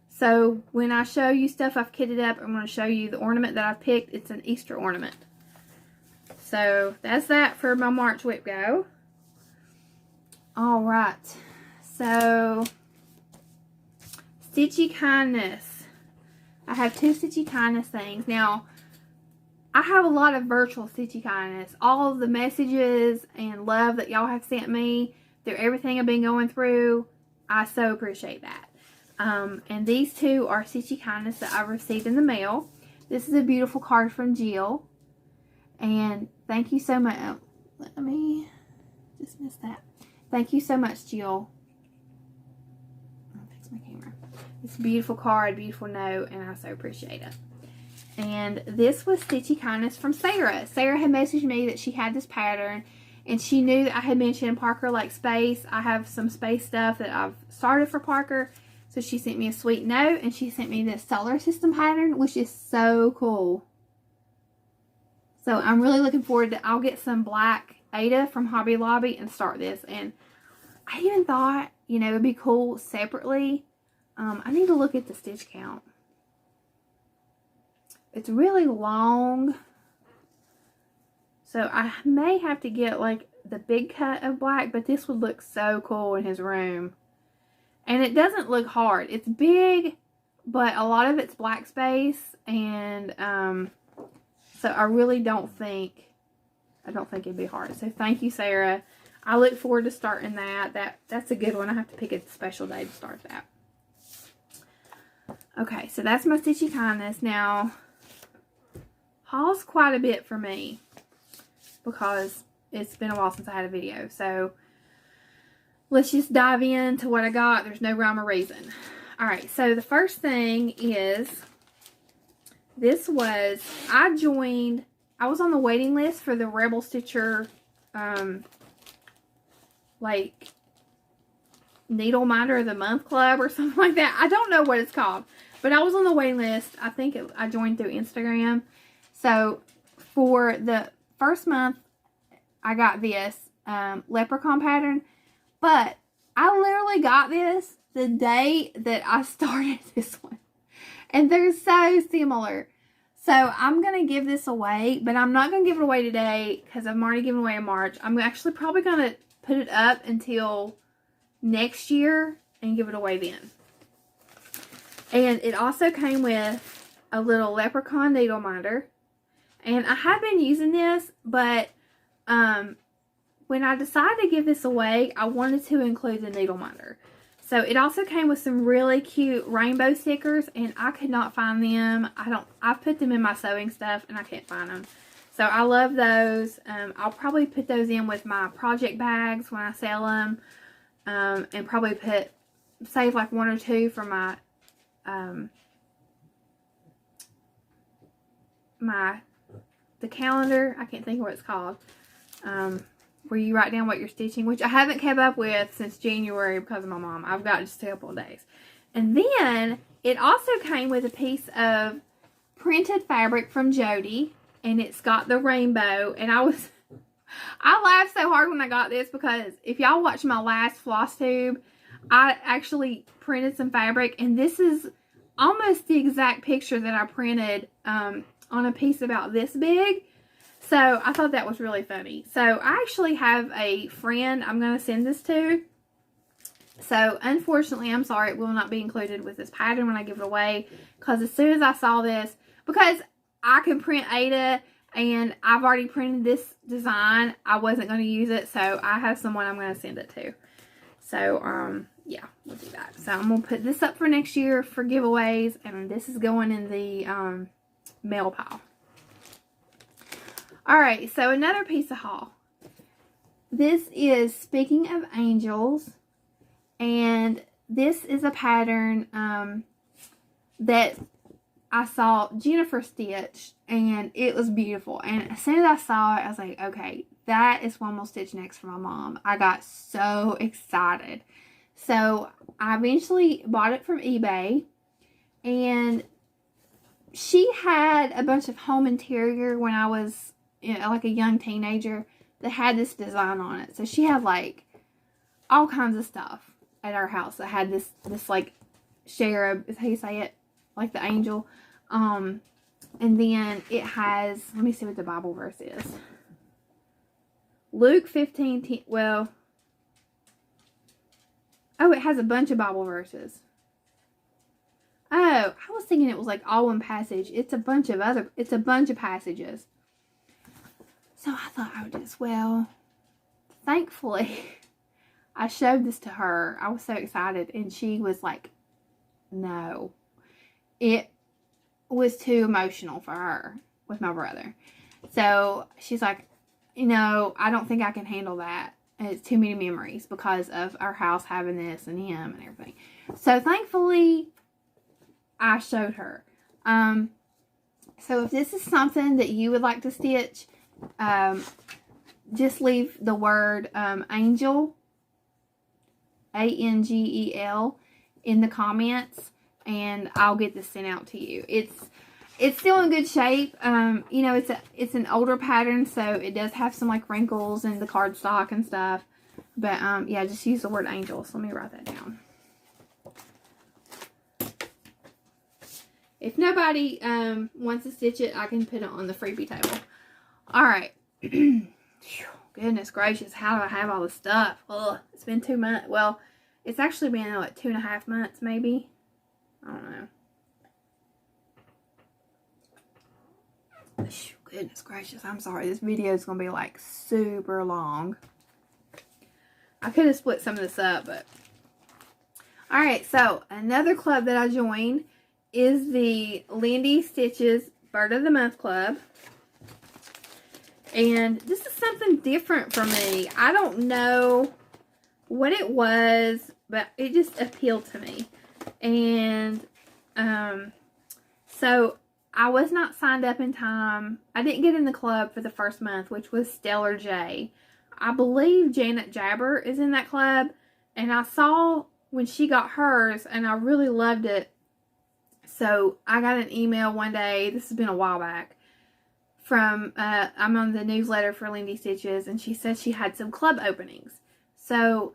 So when I show you stuff I've kitted up, I'm going to show you the ornament that I've picked. It's an Easter ornament. So that's that for my March WIP go. Alright. So Stitchy Kindness. I have 2 Stitchy Kindness things. Now, I have a lot of virtual Stitchy Kindness. All of the messages and love that y'all have sent me through everything I've been going through, I so appreciate that. And these 2 are Stitchy Kindness that I received in the mail. This is a beautiful card from Jill. And thank you so much. Oh, let me just miss that. Thank you so much, Jill. I'll fix my camera. It's a beautiful card, beautiful note, and I so appreciate it. And this was Stitchy Kindness from Sarah. Sarah had messaged me that she had this pattern, and she knew that I had mentioned Parker likes space. I have some space stuff that I've started for Parker. So she sent me a sweet note, and she sent me this solar system pattern, which is so cool. So I'm really looking forward to, I'll get some black Ada from Hobby Lobby and start this. And I even thought, you know, it'd be cool separately. I need to look at the stitch count. It's really long. So I may have to get like the big cut of black, but this would look so cool in his room. And it doesn't look hard. It's big, but a lot of it's black space. And so I really don't think, it'd be hard. So thank you, Sarah. I look forward to starting that. That's a good one. I have to pick a special day to start that. Okay, so that's my Stitchy Kindness. Now, hauls quite a bit for me because it's been a while since I had a video. So let's just dive into what I got. There's no rhyme or reason. Alright, so the first thing is, I was on the waiting list for the Rebel Stitcher, like, Needle Minder of the Month Club or something like that. I don't know what it's called, but I was on the waiting list. I think I joined through Instagram. So for the first month, I got this leprechaun pattern, but I literally got this the day that I started this one, and they're so similar. So I'm going to give this away, but I'm not going to give it away today because I'm already giving away in March. I'm actually probably going to put it up until next year and give it away then. And it also came with a little leprechaun needle minder. And I have been using this, but when I decided to give this away, I wanted to include the needle minder. So it also came with some really cute rainbow stickers, and I could not find them. I've put them in my sewing stuff and I can't find them. So I love those. I'll probably put those in with my project bags when I sell them. And probably save like one or two for my, the calendar. I can't think of what it's called. Where you write down what you're stitching, which I haven't kept up with since January because of my mom. I've got just a couple of days. And then it also came with a piece of printed fabric from Jody, and it's got the rainbow. And I laughed so hard when I got this because if y'all watched my last floss tube, I actually printed some fabric, and this is almost the exact picture that I printed on a piece about this big. So I thought that was really funny. So I actually have a friend I'm going to send this to. So unfortunately, I'm sorry, it will not be included with this pattern when I give it away. Because as soon as I saw this, because I can print Ada and I've already printed this design, I wasn't going to use it. So I have someone I'm going to send it to. So yeah, we'll do that. So I'm going to put this up for next year for giveaways. And this is going in the mail pile. Alright, so another piece of haul. This is Speaking of Angels, and this is a pattern that I saw Jennifer stitch, and it was beautiful. And as soon as I saw it, I was like, okay, that is one more stitch next for my mom. I got so excited. So I eventually bought it from eBay, and she had a bunch of home interior when I was like a young teenager that had this design on it. So she had like all kinds of stuff at our house that had this like cherub, is how you say it, like the angel. And then it has, let me see what the Bible verse is. Luke 15:10. Well, oh, it has a bunch of Bible verses. Oh, I was thinking it was like all one passage. It's a bunch of passages. So I thought I would do this. Well, thankfully, I showed this to her. I was so excited. And she was like, no. It was too emotional for her with my brother. So she's like, I don't think I can handle that. It's too many memories because of our house having this and him and everything. So thankfully, I showed her. So if this is something that you would like to stitch, just leave the word angel, ANGEL, in the comments, and I'll get this sent out to you. It's still in good shape. It's an older pattern, so it does have some like wrinkles in the cardstock and stuff. But yeah, just use the word angel. So let me write that down. If nobody wants to stitch it, I can put it on the freebie table. Alright. Goodness gracious, how do I have all this stuff? Ugh, it's been 2 months. Well, it's actually been like 2.5 months maybe. I don't know. Goodness gracious, I'm sorry. This video is going to be like super long. I could have split some of this up, but... Alright, so another club that I joined is the Lindy Stitches Bird of the Month Club. And this is something different for me. I don't know what it was, but it just appealed to me. And so I was not signed up in time. I didn't get in the club for the first month, which was Stellar J. I believe Janet Jabber is in that club. And I saw when she got hers, and I really loved it. So I got an email one day, this has been a while back, from, I'm on the newsletter for Lindy Stitches, and she said she had some club openings. So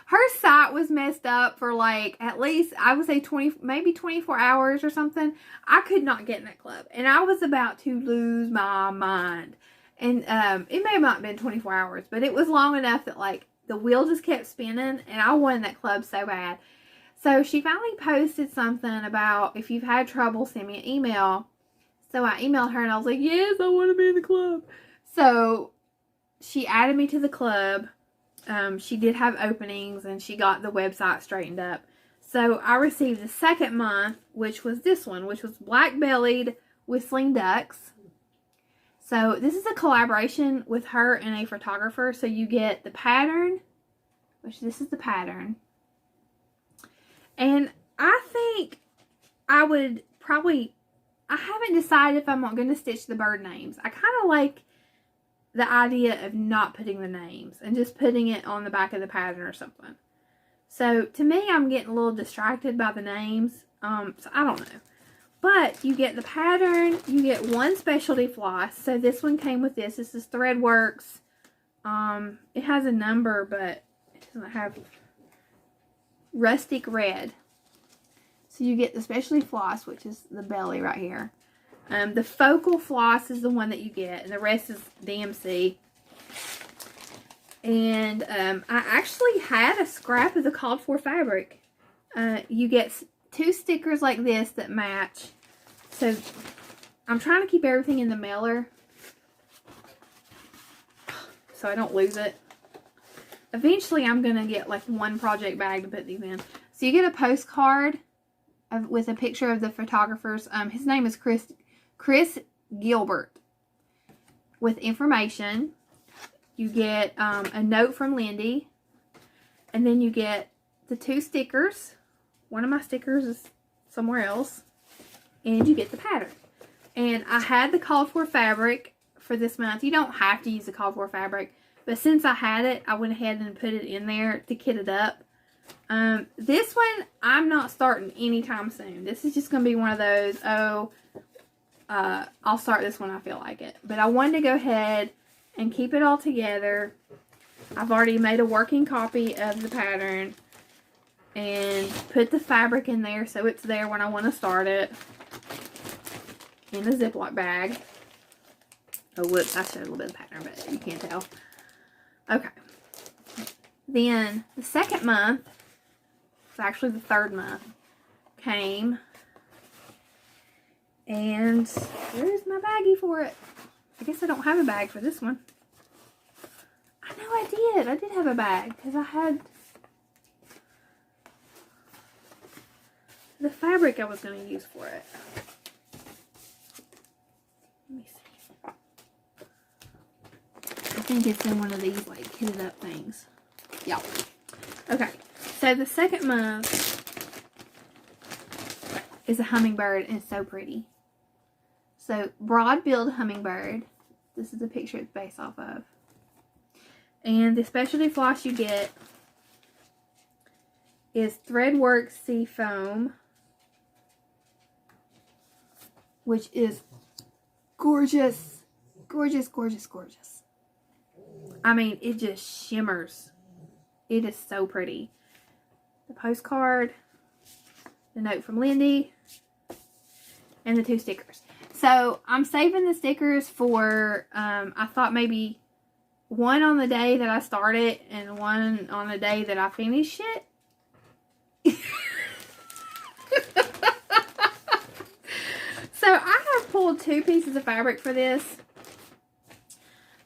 her site was messed up for like at least, I would say 20, maybe 24 hours or something. I could not get in that club, and I was about to lose my mind. And it may not have been 24 hours, but it was long enough that like the wheel just kept spinning, and I wanted that club so bad. So she finally posted something about, if you've had trouble, send me an email. So I emailed her and I was like, yes, I want to be in the club. So she added me to the club. She did have openings, and she got the website straightened up. So I received the second month, which was this one, which was Black-Bellied Whistling Ducks. So this is a collaboration with her and a photographer. So you get the pattern, which this is the pattern. And I think I would probably, I haven't decided if I'm going to stitch the bird names. I kind of like the idea of not putting the names and just putting it on the back of the pattern or something. So to me, I'm getting a little distracted by the names. So I don't know. But you get the pattern, you get one specialty floss. So this one came with this. This is Threadworks. It has a number, but it doesn't have Rustic Red. So you get the specialty floss, which is the belly right here. The focal floss is the one that you get, and the rest is DMC. And I actually had a scrap of the called for fabric. You get 2 stickers like this that match. So I'm trying to keep everything in the mailer so I don't lose it. Eventually I'm going to get like one project bag to put these in. So you get a postcard with a picture of the photographers. His name is Chris Gilbert, with information. You get a note from Lindy, and then you get the 2 stickers. One of my stickers is somewhere else, and you get the pattern. And I had the called for fabric for this month. You don't have to use the called for fabric, but since I had it, I went ahead and put it in there to kit it up. This one I'm not starting anytime soon. This is just going to be one of those, I'll start this when I feel like it. But I wanted to go ahead and keep it all together. I've already made a working copy of the pattern and put the fabric in there so it's there when I want to start it in a Ziploc bag. Oh, whoops, I showed a little bit of pattern, but you can't tell. Okay. Then the second month, it's actually the third month, came. And where's my baggie for it? I guess I don't have a bag for this one. I know I did. I did have a bag because I had the fabric I was going to use for it. Let me see. I think it's in one of these like kitted up things. Yeah. Okay. So the second month is a hummingbird, and it's so pretty. So, broad-billed hummingbird. This is the picture it's based off of. And the specialty floss you get is Threadworks Sea Foam, which is gorgeous. Gorgeous, gorgeous, gorgeous. I mean, it just shimmers. It is so pretty. The postcard, the note from Lindy, and the 2 stickers. So, I'm saving the stickers for, I thought maybe one on the day that I start it and one on the day that I finish it. So, I have pulled 2 pieces of fabric for this.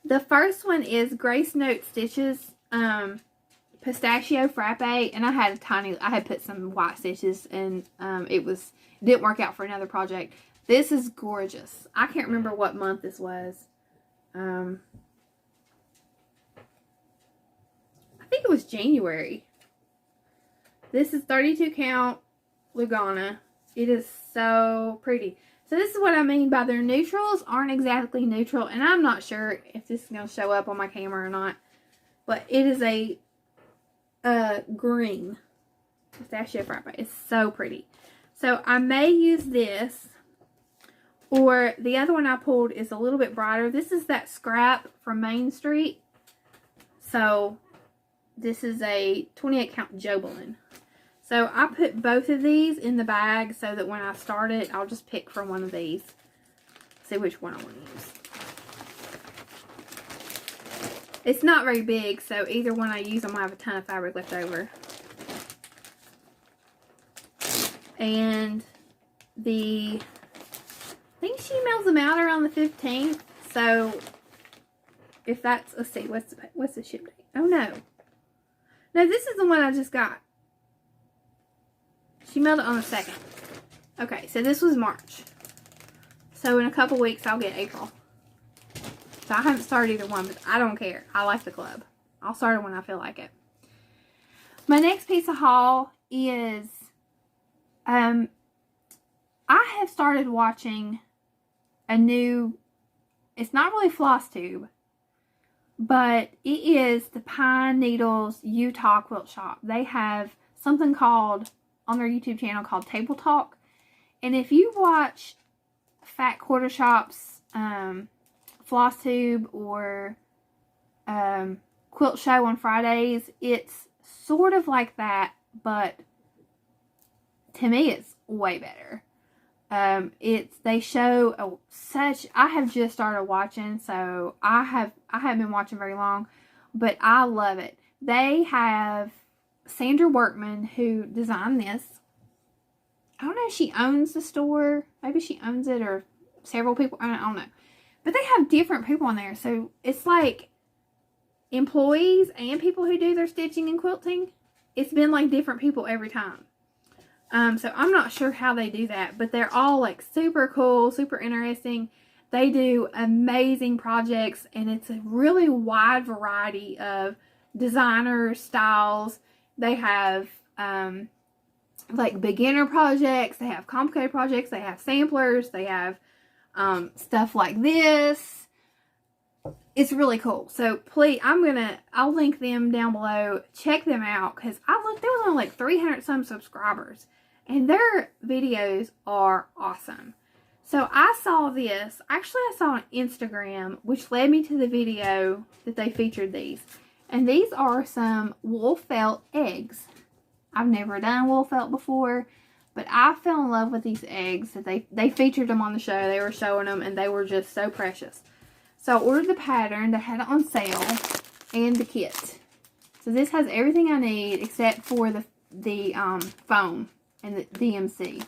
The first one is Grace Note Stitches. pistachio frappe, and I had put some white stitches, and it didn't work out for another project. This is gorgeous. I can't remember what month this was. I think it was January. This is 32 count Lugana. It is so pretty. So this is what I mean by their neutrals aren't exactly neutral, and I'm not sure if this is going to show up on my camera or not, but it is a green pistachio frappe. It's so pretty. So I may use this, or the other one I pulled is a little bit brighter. This is that scrap from Main Street. So this is a 28 count Jobelin. So I put both of these in the bag so that when I start it, I'll just pick from one of these. See which one I want to use. It's not very big, so either one I use, I'm going to have a ton of fabric left over. And I think she mails them out around the 15th. So if that's, let's see, what's the ship date? Oh no. No, this is the one I just got. She mailed it on the 2nd. Okay, so this was March. So in a couple weeks, I'll get April. So I haven't started either one, but I don't care. I like the club. I'll start it when I feel like it. My next piece of haul is, I have started watching a new, it's not really Flosstube, but it is the Pine Needles Utah Quilt Shop. They have something called, on their YouTube channel, called Table Talk. And if you watch Fat Quarter Shop's Flosstube or Quilt Show on Fridays, it's sort of like that, but to me it's way better. They show I have just started watching, so I haven't been watching very long, but I love it. They have Sandra Workman, who designed this. I don't know if she owns the store. Maybe she owns it, or several people. I don't know. But they have different people on there. So it's like employees and people who do their stitching and quilting. It's been like different people every time. So I'm not sure how they do that. But they're all like super cool, super interesting. They do amazing projects. And it's a really wide variety of designers, styles. They have like beginner projects, they have complicated projects, they have samplers, they have stuff like this. It's really cool. So please, I'll link them down below. Check them out, because I looked, there was only like 300 some subscribers, and their videos are awesome. So I saw this, actually I saw on Instagram, which led me to the video that they featured these. And these are some wool felt eggs. I've never done wool felt before, but I fell in love with these eggs. That they featured them on the show. They were showing them, and they were just so precious. So I ordered the pattern. They had it on sale, and the kit. So this has everything I need except for the foam and the DMC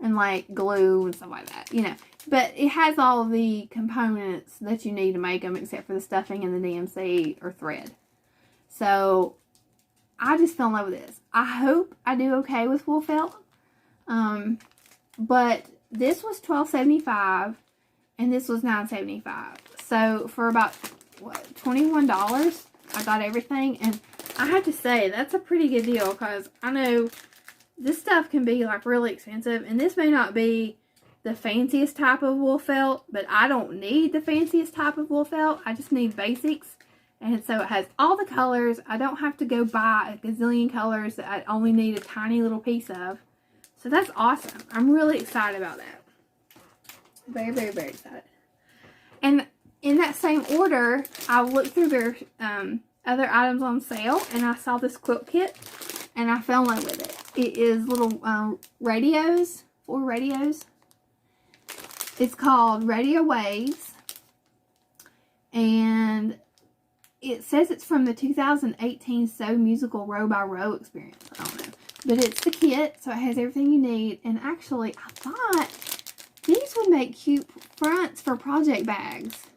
and like glue and stuff like that, you know. But it has all the components that you need to make them, except for the stuffing and the DMC or thread. So I just fell in love with this. I hope I do okay with wool felt. But this was $12.75 and this was $9.75. So for about what, $21, I got everything. And I have to say that's a pretty good deal, because I know this stuff can be like really expensive, and this may not be the fanciest type of wool felt, but I don't need the fanciest type of wool felt. I just need basics. And so it has all the colors. I don't have to go buy a gazillion colors that I only need a tiny little piece of. So that's awesome. I'm really excited about that. Very, very, very excited. And in that same order, I looked through their other items on sale, and I saw this quilt kit, and I fell in love with it. It is little radios, 4 radios. It's called Radio Waves, and it says it's from the 2018 So Musical Row by Row experience. I don't know. But it's the kit, so it has everything you need. And actually, I thought these would make cute fronts for project bags.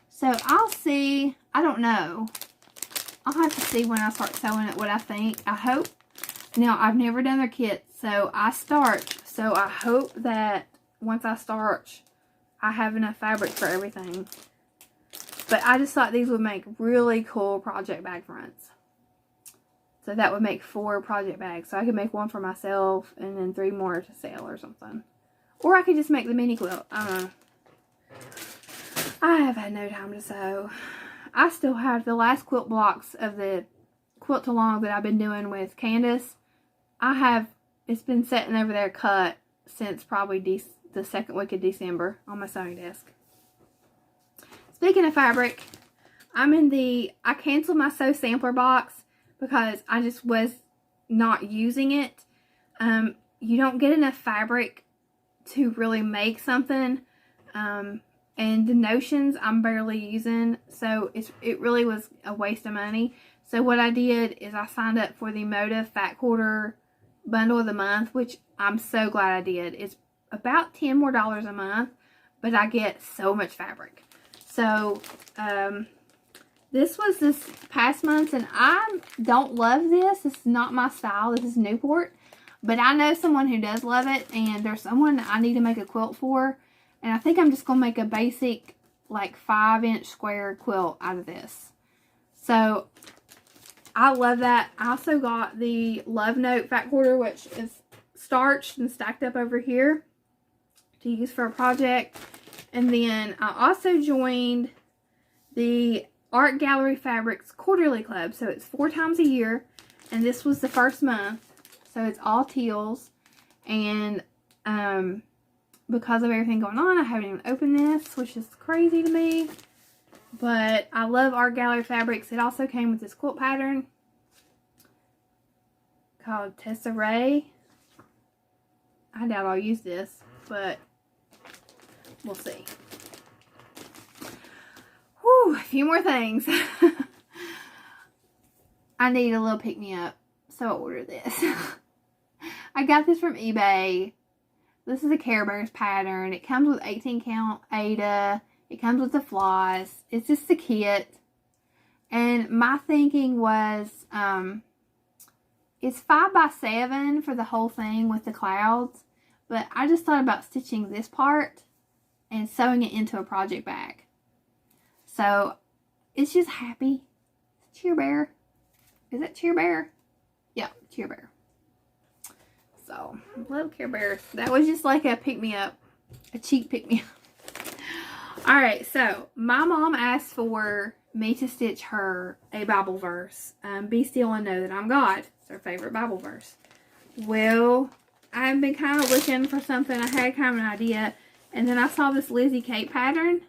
So I'll see. I don't know. I'll have to see when I start sewing it what I think. I hope. Now, I've never done their kits, so I starch. So I hope that once I starch, I have enough fabric for everything. But I just thought these would make really cool project bag fronts. So that would make 4 project bags. So I could make 1 for myself and then 3 more to sell or something. Or I could just make the mini quilt. I don't know. I have had no time to sew. I still have the last quilt blocks of the quilt along that I've been doing with Candace. It's been sitting over there cut since probably the second week of December on my sewing desk. Speaking of fabric, I canceled my sew sampler box because I just was not using it. You don't get enough fabric to really make something. And the notions I'm barely using, so it really was a waste of money. So what I did is I signed up for the Moda Fat Quarter Bundle of the Month, which I'm so glad I did. It's about $10 more a month, but I get so much fabric. So this was this past month, and I don't love this. This is not my style. This is Newport, but I know someone who does love it, and there's someone I need to make a quilt for. And I think I'm just going to make a basic, like, 5-inch square quilt out of this. So, I love that. I also got the Love Note Fat Quarter, which is starched and stacked up over here to use for a project. And then I also joined the Art Gallery Fabrics Quarterly Club. So, it's 4 times a year. And this was the first month. So, it's all teals. And, because of everything going on, I haven't even opened this, which is crazy to me. But I love Art Gallery Fabrics. It also came with this quilt pattern called Tesserae. I doubt I'll use this, but we'll see. Whew, a few more things. I need a little pick-me-up, so I ordered this. I got this from eBay. This is a Care Bears pattern. It comes with 18 count Ada. It comes with the floss. It's just a kit. And my thinking was, it's 5x7 for the whole thing with the clouds. But I just thought about stitching this part and sewing it into a project bag. So, it's just happy. Cheer Bear. Is that Cheer Bear? Yeah, Cheer Bear. So, love Care Bears. That was just like a pick-me-up. A cheap pick-me-up. Alright, so, my mom asked for me to stitch her a Bible verse. Be still and know that I'm God. It's her favorite Bible verse. Well, I've been kind of looking for something. I had kind of an idea. And then I saw this Lizzie Kate pattern.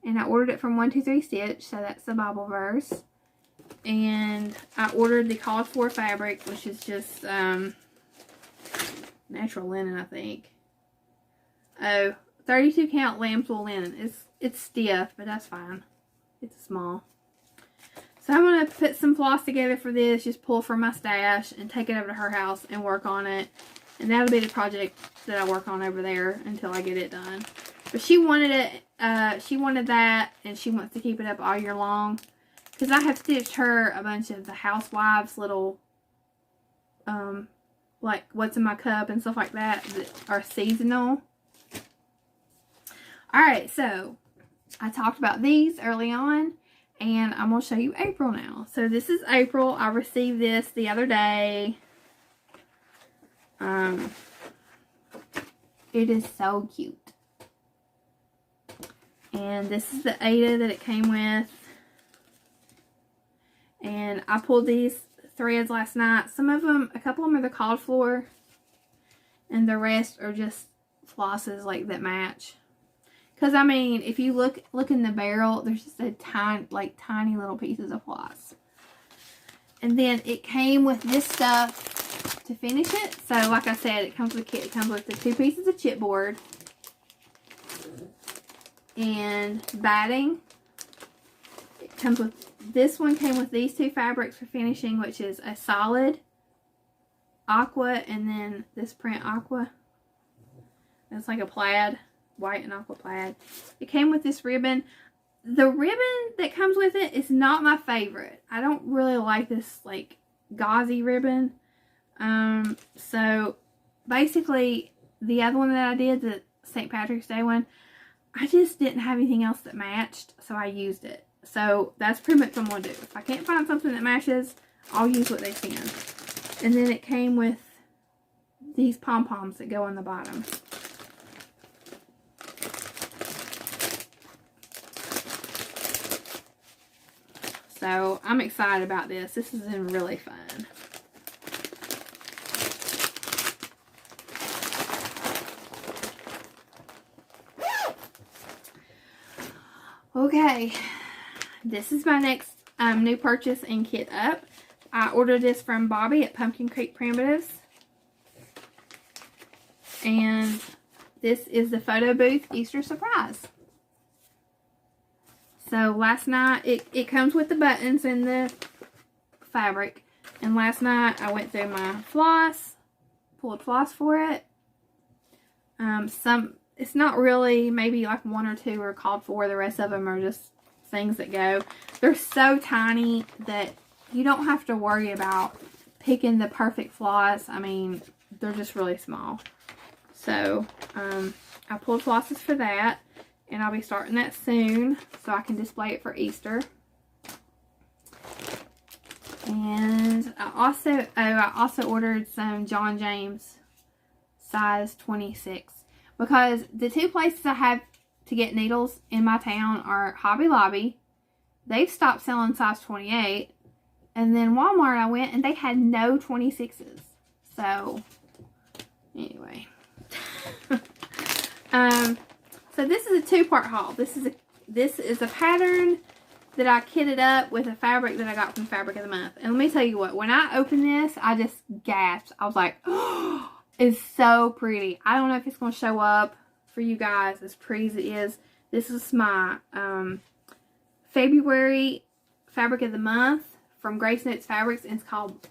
And I ordered it from 123 Stitch. So, that's the Bible verse. And I ordered the called for fabric, which is just, natural linen, I think. Oh, 32 count lambswool linen. It's stiff, but that's fine. It's small. So I'm going to put some floss together for this. Just pull from my stash and take it over to her house and work on it. And that'll be the project that I work on over there until I get it done. But she wanted it. She wanted that, and she wants to keep it up all year long. Because I have stitched her a bunch of the Housewives little like what's in my cup and stuff like that are seasonal. Alright, so I talked about these early on, and I'm going to show you April now. So this is April. I received this the other day. It is so cute. And this is the Ada that it came with. And I pulled these threads last night. Some of them, a couple of them are the called for, and the rest are just flosses like that match. Because I mean, if you look in the barrel, there's just a tiny little pieces of floss. And then it came with this stuff to finish it. So like I said, it comes with a kit. It comes with the 2 pieces of chipboard and batting. It comes with, this one came with these 2 fabrics for finishing, which is a solid aqua and then this print aqua. It's like a plaid, white and aqua plaid. It came with this ribbon. the ribbon that comes with it is not my favorite. I don't really like this like gauzy ribbon. So basically the other one that I did, the St. Patrick's Day one, I just didn't have anything else that matched, so I used it. So that's pretty much what I'm going to do. If I can't find something that matches, I'll use what they send. And then it came with these pom-poms that go on the bottom. So I'm excited about this. This has been really fun. Okay, this is my next new purchase in Kit Up. I ordered this from Bobby at Pumpkin Creek Primitives. And this is the photo booth Easter surprise. So last night, it comes with the buttons and the fabric. And last night I went through my floss, pulled floss for it. It's not really, maybe like one or two are called for. The rest of them are just things that go. They're so tiny that you don't have to worry about picking the perfect floss. I mean, they're just really small. So, I pulled flosses for that. And I'll be starting that soon so I can display it for Easter. And I also ordered some John James size 26. Because the two places I have to get needles in my town are Hobby Lobby. They've stopped selling size 28. And then Walmart I went and they had no 26s. So, anyway. So this is a two-part haul. This is a pattern that I kitted up with a fabric that I got from Fabric of the Month. And let me tell you what, when I opened this, I just gasped. I was like, oh, it's so pretty. I don't know if it's going to show up for you guys as pretty as it is. This is my February Fabric of the Month from Grace Notes Fabrics. And it's called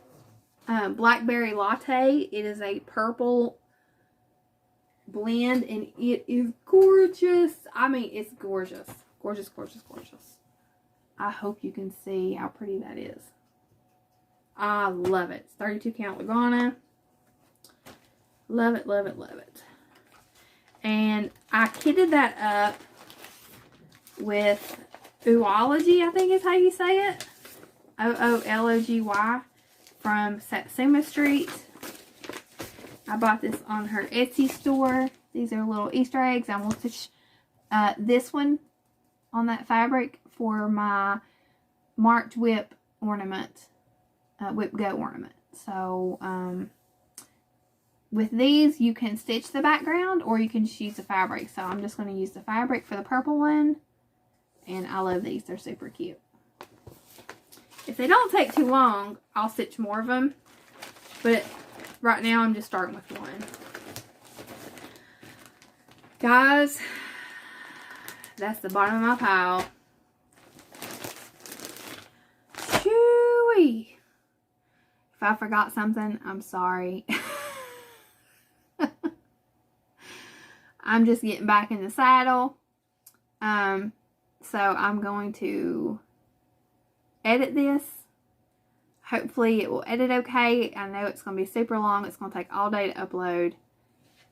Blackberry Latte. It is a purple blend and it is gorgeous. I mean, it's gorgeous. Gorgeous, gorgeous, gorgeous. I hope you can see how pretty that is. I love it. It's 32 count Lagana. Love it, love it, love it. And I kitted that up with Oology, I think is how you say it. OOLOGY from Satsuma Street. I bought this on her Etsy store. These are little Easter eggs. I will stitch this one on that fabric for my March WIP ornament. WIP Go ornament. So, with these, you can stitch the background or you can just use the fabric. So, I'm just going to use the fabric for the purple one. And I love these. They're super cute. If they don't take too long, I'll stitch more of them. But right now, I'm just starting with one. Guys, that's the bottom of my pile. Shoo-wee. If I forgot something, I'm sorry. I'm just getting back in the saddle. So I'm going to edit this. Hopefully it will edit okay. I know it's going to be super long. It's going to take all day to upload.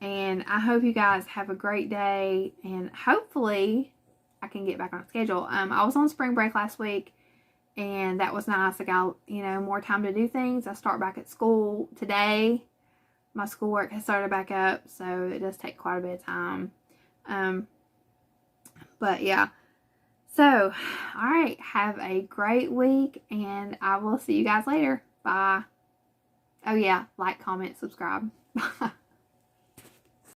And I hope you guys have a great day. And hopefully I can get back on schedule. I was on spring break last week. And that was nice. I got, more time to do things. I start back at school today. My schoolwork has started back up. So it does take quite a bit of time. But yeah. So, alright, have a great week, and I will see you guys later. Bye. Oh yeah, like, comment, subscribe. Bye.